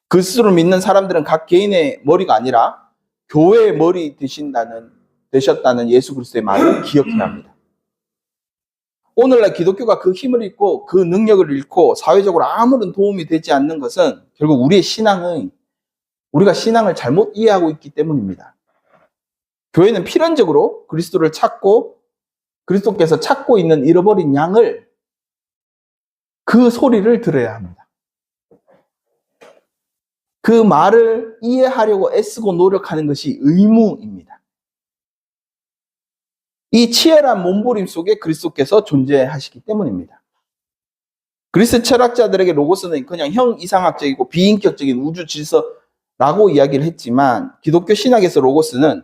그 스스로 믿는 사람들은 각 개인의 머리가 아니라 교회의 머리 되셨다는 예수 그리스도의 말을 기억해야 합니다. 오늘날 기독교가 그 힘을 잃고 그 능력을 잃고 사회적으로 아무런 도움이 되지 않는 것은 결국 우리가 신앙을 잘못 이해하고 있기 때문입니다. 교회는 필연적으로 그리스도를 찾고 그리스도께서 찾고 있는 잃어버린 양을 그 소리를 들어야 합니다. 그 말을 이해하려고 애쓰고 노력하는 것이 의무입니다. 이 치열한 몸부림 속에 그리스도께서 존재하시기 때문입니다. 그리스 철학자들에게 로고스는 그냥 형이상학적이고 비인격적인 우주 질서라고 이야기를 했지만 기독교 신학에서 로고스는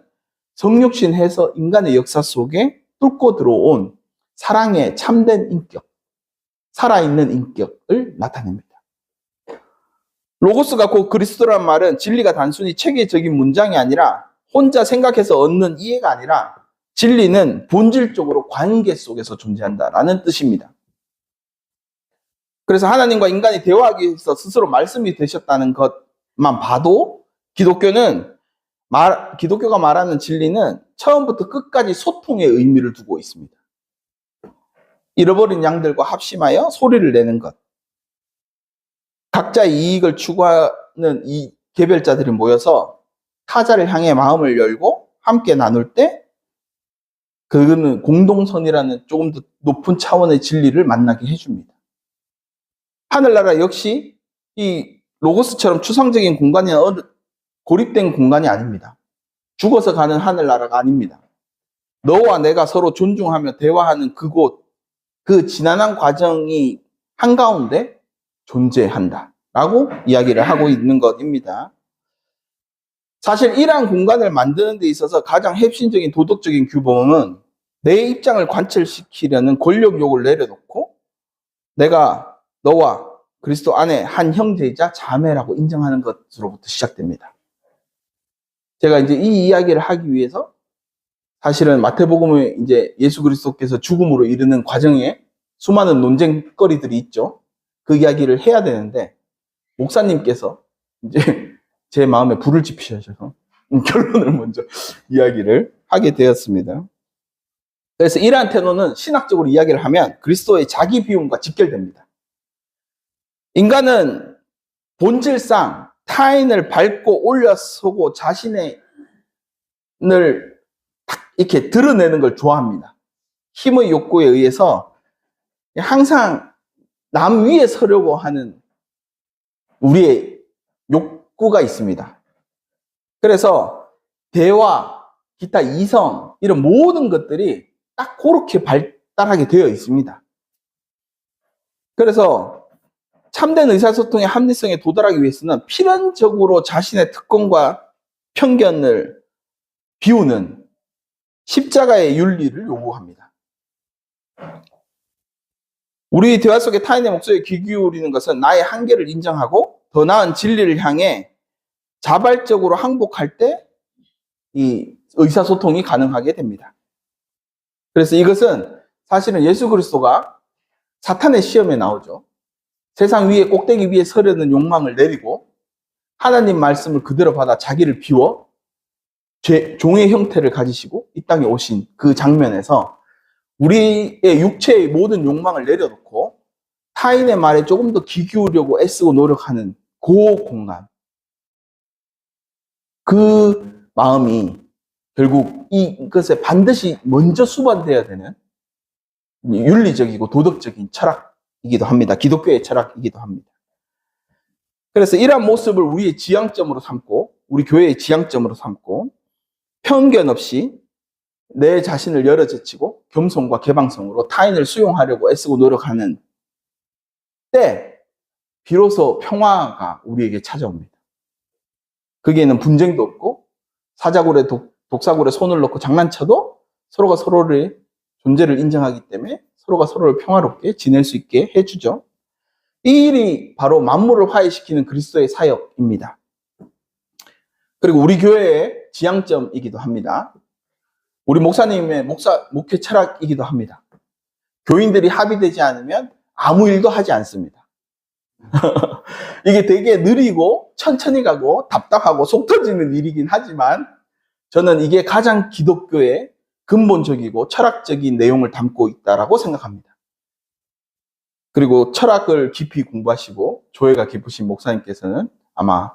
성육신해서 인간의 역사 속에 뚫고 들어온 사랑의 참된 인격, 살아있는 인격을 나타냅니다. 로고스가 곧 그리스도란 말은 진리가 단순히 체계적인 문장이 아니라 혼자 생각해서 얻는 이해가 아니라 진리는 본질적으로 관계 속에서 존재한다라는 뜻입니다. 그래서 하나님과 인간이 대화하기 위해서 스스로 말씀이 되셨다는 것만 봐도 기독교가 말하는 진리는 처음부터 끝까지 소통의 의미를 두고 있습니다. 잃어버린 양들과 합심하여 소리를 내는 것. 각자의 이익을 추구하는 이 개별자들이 모여서 타자를 향해 마음을 열고 함께 나눌 때 그는 공동선이라는 조금 더 높은 차원의 진리를 만나게 해줍니다. 하늘나라 역시 이 로고스처럼 추상적인 공간이나 고립된 공간이 아닙니다. 죽어서 가는 하늘나라가 아닙니다. 너와 내가 서로 존중하며 대화하는 그곳, 그 지난한 과정이 한가운데 존재한다라고 이야기를 하고 있는 것입니다. 사실 이러한 공간을 만드는 데 있어서 가장 핵심적인 도덕적인 규범은 내 입장을 관철시키려는 권력욕을 내려놓고 내가 너와 그리스도 안에 한 형제이자 자매라고 인정하는 것으로부터 시작됩니다. 제가 이제 이 이야기를 하기 위해서 사실은 마태복음에 이제 예수 그리스도께서 죽음으로 이르는 과정에 수많은 논쟁거리들이 있죠. 그 이야기를 해야 되는데 목사님께서 이제 제 마음에 불을 지피셔서 결론을 먼저 이야기를 하게 되었습니다. 그래서 이러한 태도는 신학적으로 이야기를 하면 그리스도의 자기 비움과 직결됩니다. 인간은 본질상 타인을 밟고 올려서고 자신을 이렇게 드러내는 걸 좋아합니다. 힘의 욕구에 의해서 항상 남 위에 서려고 하는 우리의 욕구가 있습니다. 그래서 대화, 기타 이성 이런 모든 것들이 딱 그렇게 발달하게 되어 있습니다. 그래서 참된 의사소통의 합리성에 도달하기 위해서는 필연적으로 자신의 특권과 편견을 비우는 십자가의 윤리를 요구합니다. 우리 대화 속에 타인의 목소리에 귀 기울이는 것은 나의 한계를 인정하고 더 나은 진리를 향해 자발적으로 항복할 때 이 의사소통이 가능하게 됩니다. 그래서 이것은 사실은 예수 그리스도가 사탄의 시험에 나오죠. 세상 위에 꼭대기 위에 서려는 욕망을 내리고 하나님 말씀을 그대로 받아 자기를 비워 종의 형태를 가지시고 이 땅에 오신 그 장면에서 우리의 육체의 모든 욕망을 내려놓고 타인의 말에 조금 더 귀 기울이려고 애쓰고 노력하는 그 공간, 그 마음이 결국 이것에 반드시 먼저 수반되어야 되는 윤리적이고 도덕적인 철학이기도 합니다. 기독교의 철학이기도 합니다. 그래서 이러한 모습을 우리의 지향점으로 삼고 우리 교회의 지향점으로 삼고 편견 없이 내 자신을 열어제치고 겸손과 개방성으로 타인을 수용하려고 애쓰고 노력하는 때 비로소 평화가 우리에게 찾아옵니다. 거기에는 분쟁도 없고 사자굴에 독사굴에 손을 넣고 장난쳐도 서로가 서로의 존재를 인정하기 때문에 서로가 서로를 평화롭게 지낼 수 있게 해주죠. 이 일이 바로 만물을 화해시키는 그리스도의 사역입니다. 그리고 우리 교회의 지향점이기도 합니다. 우리 목사님의 목회 철학이기도 합니다. 교인들이 합의되지 않으면 아무 일도 하지 않습니다. 이게 되게 느리고 천천히 가고 답답하고 속 터지는 일이긴 하지만 저는 이게 가장 기독교의 근본적이고 철학적인 내용을 담고 있다라고 생각합니다. 그리고 철학을 깊이 공부하시고 조예가 깊으신 목사님께서는 아마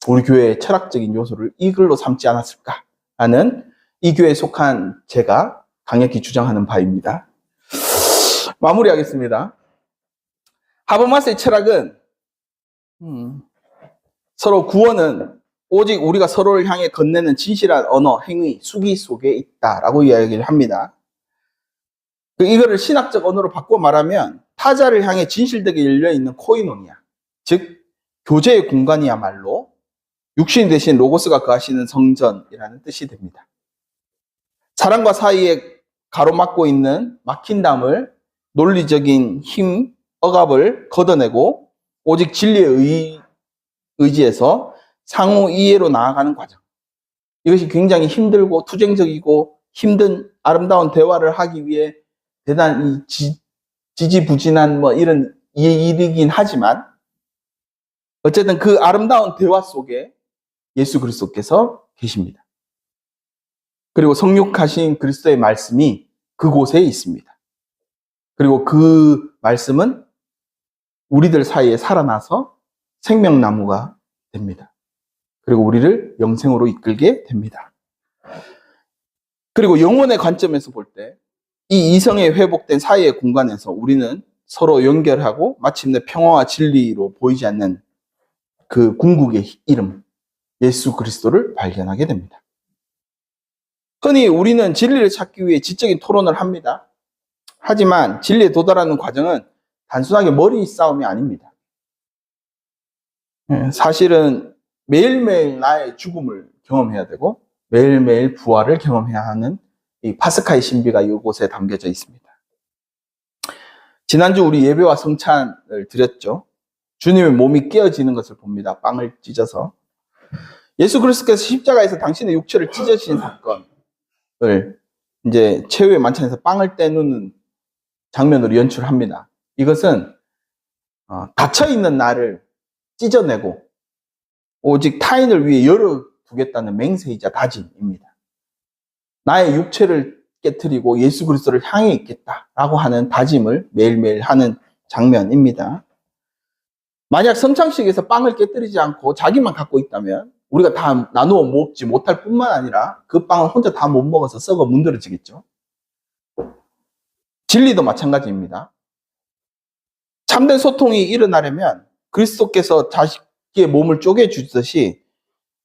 우리 교회의 철학적인 요소를 이 글로 삼지 않았을까 하는 이 교회에 속한 제가 강력히 주장하는 바입니다. 마무리하겠습니다. 하버마스의 철학은 서로 구원은 오직 우리가 서로를 향해 건네는 진실한 언어, 행위, 수기 속에 있다라고 이야기를 합니다. 이거를 신학적 언어로 바꿔 말하면 타자를 향해 진실되게 열려있는 코이노니아, 즉 교제의 공간이야말로 육신 대신 로고스가 거하시는 성전이라는 뜻이 됩니다. 사람과 사이에 가로막고 있는 막힌담을 논리적인 힘, 억압을 걷어내고 오직 진리의 의지에서 상호 이해로 나아가는 과정. 이것이 굉장히 힘들고 투쟁적이고 힘든 아름다운 대화를 하기 위해 대단히 지지부진한 이런 일이긴 하지만 어쨌든 그 아름다운 대화 속에 예수 그리스도께서 계십니다. 그리고 성육하신 그리스도의 말씀이 그곳에 있습니다. 그리고 그 말씀은 우리들 사이에 살아나서 생명나무가 됩니다. 그리고 우리를 영생으로 이끌게 됩니다. 그리고 영혼의 관점에서 볼 때 이 이성에 회복된 사이의 공간에서 우리는 서로 연결하고 마침내 평화와 진리로 보이지 않는 그 궁극의 이름 예수 그리스도를 발견하게 됩니다. 흔히 우리는 진리를 찾기 위해 지적인 토론을 합니다. 하지만 진리에 도달하는 과정은 단순하게 머리 싸움이 아닙니다. 사실은 매일매일 나의 죽음을 경험해야 되고 매일매일 부활을 경험해야 하는 이 파스카의 신비가 이곳에 담겨져 있습니다. 지난주 우리 예배와 성찬을 드렸죠. 주님의 몸이 깨어지는 것을 봅니다. 빵을 찢어서. 예수 그리스도께서 십자가에서 당신의 육체를 찢으신 사건을 이제 최후의 만찬에서 빵을 떼누는 장면으로 연출합니다. 이것은 닫혀있는 나를 찢어내고 오직 타인을 위해 열어두겠다는 맹세이자 다짐입니다. 나의 육체를 깨트리고 예수 그리스도를 향해 있겠다라고 하는 다짐을 매일매일 하는 장면입니다. 만약 성찬식에서 빵을 깨뜨리지 않고 자기만 갖고 있다면 우리가 다 나누어 먹지 못할 뿐만 아니라 그 빵을 혼자 다 못 먹어서 썩어 문드러지겠죠. 진리도 마찬가지입니다. 참된 소통이 일어나려면 그리스도께서 자식의 몸을 쪼개주듯이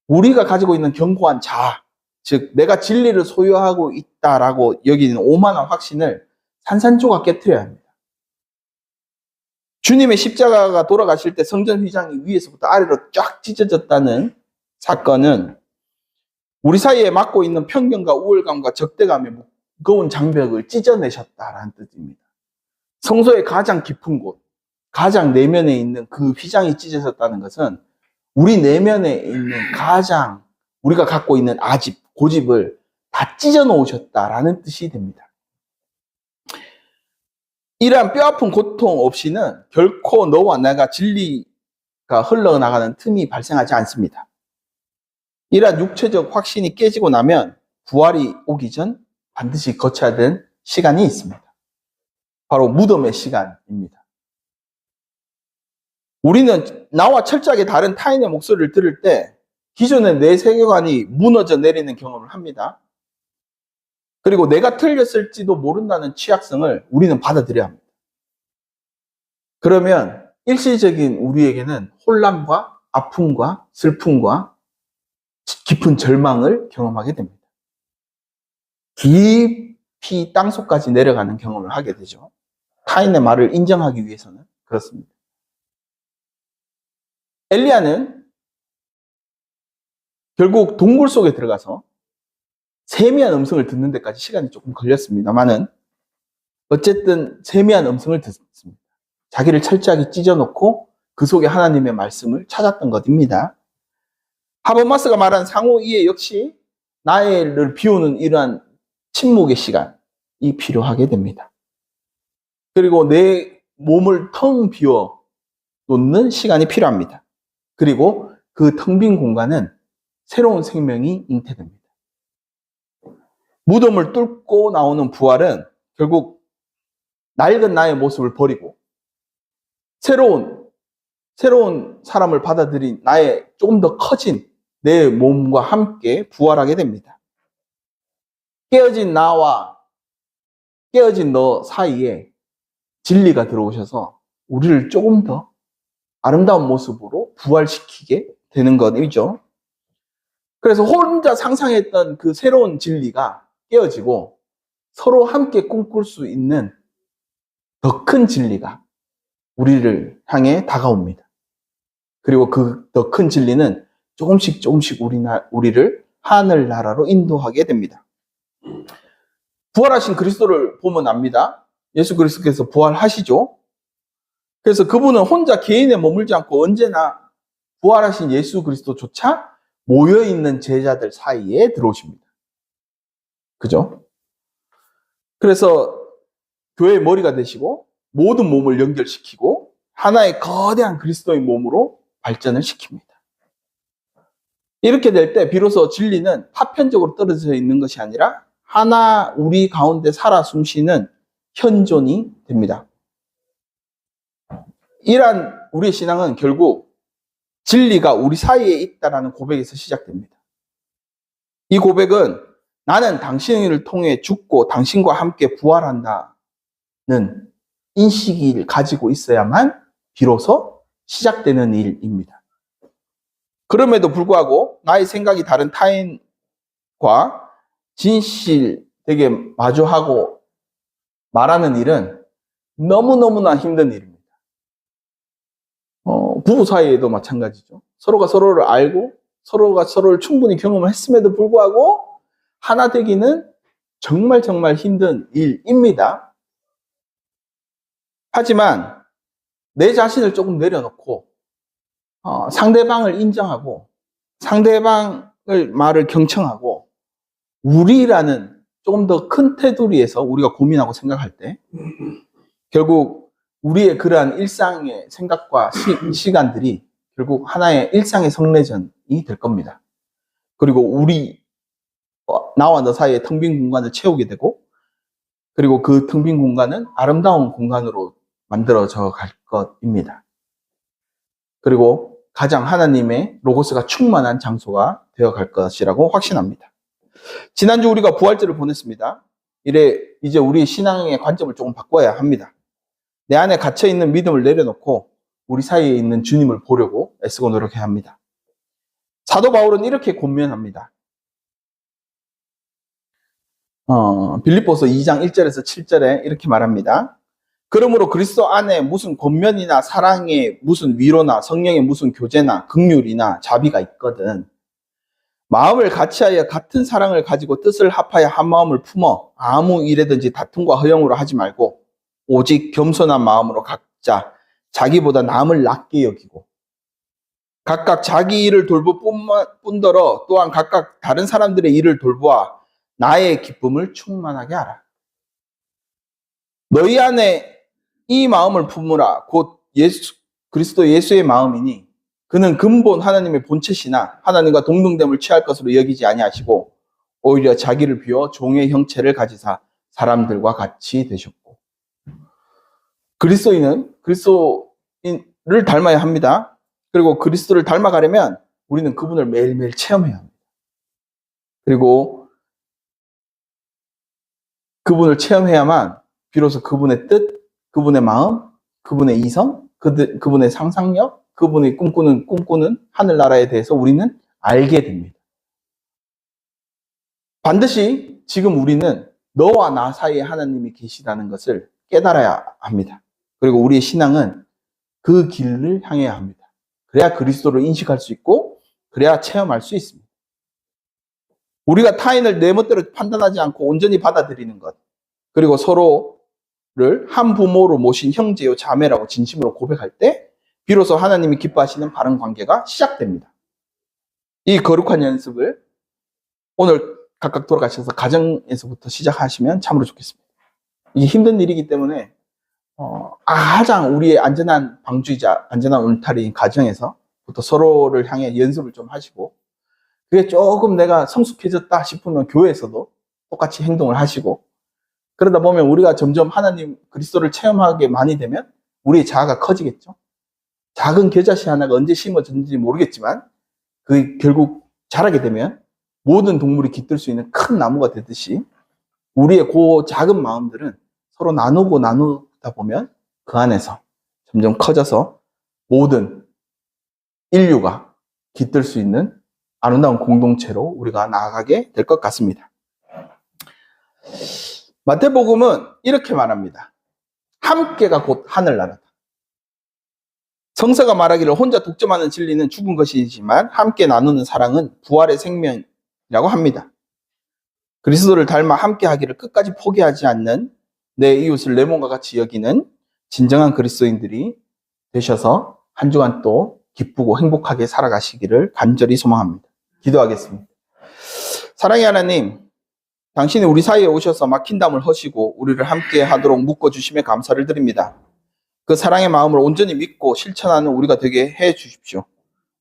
우리가 가지고 있는 견고한 자아, 즉 내가 진리를 소유하고 있다라고 여기는 오만한 확신을 산산조각 깨트려야 합니다. 주님의 십자가가 돌아가실 때 성전 휘장이 위에서부터 아래로 쫙 찢어졌다는 사건은 우리 사이에 맡고 있는 편견과 우월감과 적대감의 무거운 장벽을 찢어내셨다라는 뜻입니다. 성소의 가장 깊은 곳, 가장 내면에 있는 그 휘장이 찢어졌다는 것은 우리 내면에 있는 가장 우리가 갖고 있는 아집, 고집을 다 찢어 놓으셨다라는 뜻이 됩니다. 이러한 뼈아픈 고통 없이는 결코 너와 내가 진리가 흘러나가는 틈이 발생하지 않습니다. 이러한 육체적 확신이 깨지고 나면 부활이 오기 전 반드시 거쳐야 되는 시간이 있습니다. 바로 무덤의 시간입니다. 우리는 나와 철저하게 다른 타인의 목소리를 들을 때 기존의 내 세계관이 무너져 내리는 경험을 합니다. 그리고 내가 틀렸을지도 모른다는 취약성을 우리는 받아들여야 합니다. 그러면 일시적인 우리에게는 혼란과 아픔과 슬픔과 깊은 절망을 경험하게 됩니다. 깊이 땅속까지 내려가는 경험을 하게 되죠. 타인의 말을 인정하기 위해서는 그렇습니다. 엘리야는 결국 동굴 속에 들어가서 세미한 음성을 듣는 데까지 시간이 조금 걸렸습니다만은 어쨌든 세미한 음성을 듣습니다. 자기를 철저하게 찢어놓고 그 속에 하나님의 말씀을 찾았던 것입니다. 하버마스가 말한 상호 이해 역시 나를 비우는 이러한 침묵의 시간이 필요하게 됩니다. 그리고 내 몸을 텅 비워 놓는 시간이 필요합니다. 그리고 그 텅 빈 공간은 새로운 생명이 잉태됩니다. 무덤을 뚫고 나오는 부활은 결국 낡은 나의 모습을 버리고 새로운 사람을 받아들인 나의 조금 더 커진 내 몸과 함께 부활하게 됩니다. 깨어진 나와 깨어진 너 사이에 진리가 들어오셔서 우리를 조금 더 아름다운 모습으로 부활시키게 되는 것이죠. 그래서 혼자 상상했던 그 새로운 진리가 깨어지고 서로 함께 꿈꿀 수 있는 더 큰 진리가 우리를 향해 다가옵니다. 그리고 그 더 큰 진리는 조금씩 우리를 하늘나라로 인도하게 됩니다. 부활하신 그리스도를 보면 압니다. 예수 그리스도께서 부활하시죠. 그래서 그분은 혼자 개인에 머물지 않고 언제나 부활하신 예수 그리스도조차 모여있는 제자들 사이에 들어오십니다. 그죠? 그래서 교회의 머리가 되시고 모든 몸을 연결시키고 하나의 거대한 그리스도의 몸으로 발전을 시킵니다. 이렇게 될 때 비로소 진리는 파편적으로 떨어져 있는 것이 아니라 하나 우리 가운데 살아 숨쉬는 현존이 됩니다. 이러한 우리의 신앙은 결국 진리가 우리 사이에 있다는 고백에서 시작됩니다. 이 고백은 나는 당신을 통해 죽고 당신과 함께 부활한다는 인식을 가지고 있어야만 비로소 시작되는 일입니다. 그럼에도 불구하고 나의 생각이 다른 타인과 진실되게 마주하고 말하는 일은 너무너무나 힘든 일입니다. 부부 사이에도 마찬가지죠. 서로가 서로를 알고 서로가 서로를 충분히 경험을 했음에도 불구하고 하나 되기는 정말 힘든 일입니다. 하지만 내 자신을 조금 내려놓고 상대방을 인정하고 상대방의 말을 경청하고 우리라는 조금 더 큰 테두리에서 우리가 고민하고 생각할 때 결국 우리의 그러한 일상의 생각과 시간들이 결국 하나의 일상의 성례전이 될 겁니다. 그리고 나와 너 사이의 텅 빈 공간을 채우게 되고 그리고 그 텅 빈 공간은 아름다운 공간으로 만들어져 갈 것입니다. 그리고 가장 하나님의 로고스가 충만한 장소가 되어 갈 것이라고 확신합니다. 지난주 우리가 부활절을 보냈습니다. 이제 우리의 신앙의 관점을 조금 바꿔야 합니다. 내 안에 갇혀있는 믿음을 내려놓고 우리 사이에 있는 주님을 보려고 애쓰고 노력해야 합니다. 사도 바울은 이렇게 권면합니다. 빌립보서 2장 1절에서 7절에 이렇게 말합니다. 그러므로 그리스도 안에 무슨 권면이나 사랑의 무슨 위로나 성령의 무슨 교제나 긍휼이나 자비가 있거든. 마음을 같이하여 같은 사랑을 가지고 뜻을 합하여 한 마음을 품어 아무 일에든지 다툼과 허영으로 하지 말고 오직 겸손한 마음으로 각자 자기보다 남을 낮게 여기고 각각 자기 일을 돌볼 뿐더러 또한 각각 다른 사람들의 일을 돌보아 나의 기쁨을 충만하게 하라. 너희 안에 이 마음을 품으라. 곧 그리스도 예수의 마음이니 그는 근본 하나님의 본체시나 하나님과 동등됨을 취할 것으로 여기지 아니하시고 오히려 자기를 비워 종의 형체를 가지사 사람들과 같이 되셨고. 그리스도인은 그리스도인을 닮아야 합니다. 그리고 그리스도를 닮아가려면 우리는 그분을 매일매일 체험해야 합니다. 그리고 그분을 체험해야만 비로소 그분의 뜻, 그분의 마음, 그분의 이성, 그분의 상상력, 그분이 꿈꾸는 하늘나라에 대해서 우리는 알게 됩니다. 반드시 지금 우리는 너와 나 사이에 하나님이 계시다는 것을 깨달아야 합니다. 그리고 우리의 신앙은 그 길을 향해야 합니다. 그래야 그리스도를 인식할 수 있고 그래야 체험할 수 있습니다. 우리가 타인을 내 멋대로 판단하지 않고 온전히 받아들이는 것, 그리고 서로를 한 부모로 모신 형제요 자매라고 진심으로 고백할 때 비로소 하나님이 기뻐하시는 바른 관계가 시작됩니다. 이 거룩한 연습을 오늘 각각 돌아가셔서 가정에서부터 시작하시면 참으로 좋겠습니다. 이게 힘든 일이기 때문에 가장 우리의 안전한 방주이자 안전한 울타리인 가정에서부터 서로를 향해 연습을 좀 하시고, 그게 조금 내가 성숙해졌다 싶으면 교회에서도 똑같이 행동을 하시고, 그러다 보면 우리가 점점 하나님 그리스도를 체험하게 많이 되면 우리의 자아가 커지겠죠. 작은 겨자씨 하나가 언제 심어졌는지 모르겠지만 그 결국 자라게 되면 모든 동물이 깃들 수 있는 큰 나무가 되듯이 우리의 그 작은 마음들은 서로 나누다 보면 그 안에서 점점 커져서 모든 인류가 깃들 수 있는 아름다운 공동체로 우리가 나아가게 될 것 같습니다. 마태복음은 이렇게 말합니다. 함께가 곧 하늘나라다. 성서가 말하기를 혼자 독점하는 진리는 죽은 것이지만 함께 나누는 사랑은 부활의 생명이라고 합니다. 그리스도를 닮아 함께하기를 끝까지 포기하지 않는 내 이웃을 내 몸과 같이 여기는 진정한 그리스도인들이 되셔서 한 주간 또 기쁘고 행복하게 살아가시기를 간절히 소망합니다. 기도하겠습니다. 사랑의 하나님, 당신이 우리 사이에 오셔서 막힌 담을 허시고 우리를 함께 하도록 묶어주심에 감사를 드립니다. 그 사랑의 마음을 온전히 믿고 실천하는 우리가 되게 해 주십시오.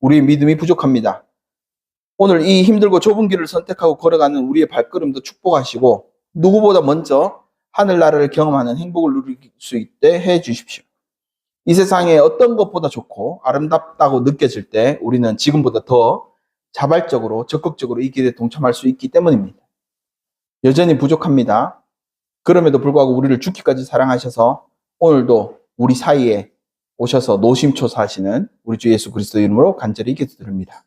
우리의 믿음이 부족합니다. 오늘 이 힘들고 좁은 길을 선택하고 걸어가는 우리의 발걸음도 축복하시고 누구보다 먼저 하늘나라를 경험하는 행복을 누릴 수 있게 해 주십시오. 이 세상에 어떤 것보다 좋고 아름답다고 느껴질 때 우리는 지금보다 더 자발적으로 적극적으로 이 길에 동참할 수 있기 때문입니다. 여전히 부족합니다. 그럼에도 불구하고 우리를 죽기까지 사랑하셔서 오늘도 우리 사이에 오셔서 노심초사하시는 우리 주 예수 그리스도 이름으로 간절히 기도드립니다.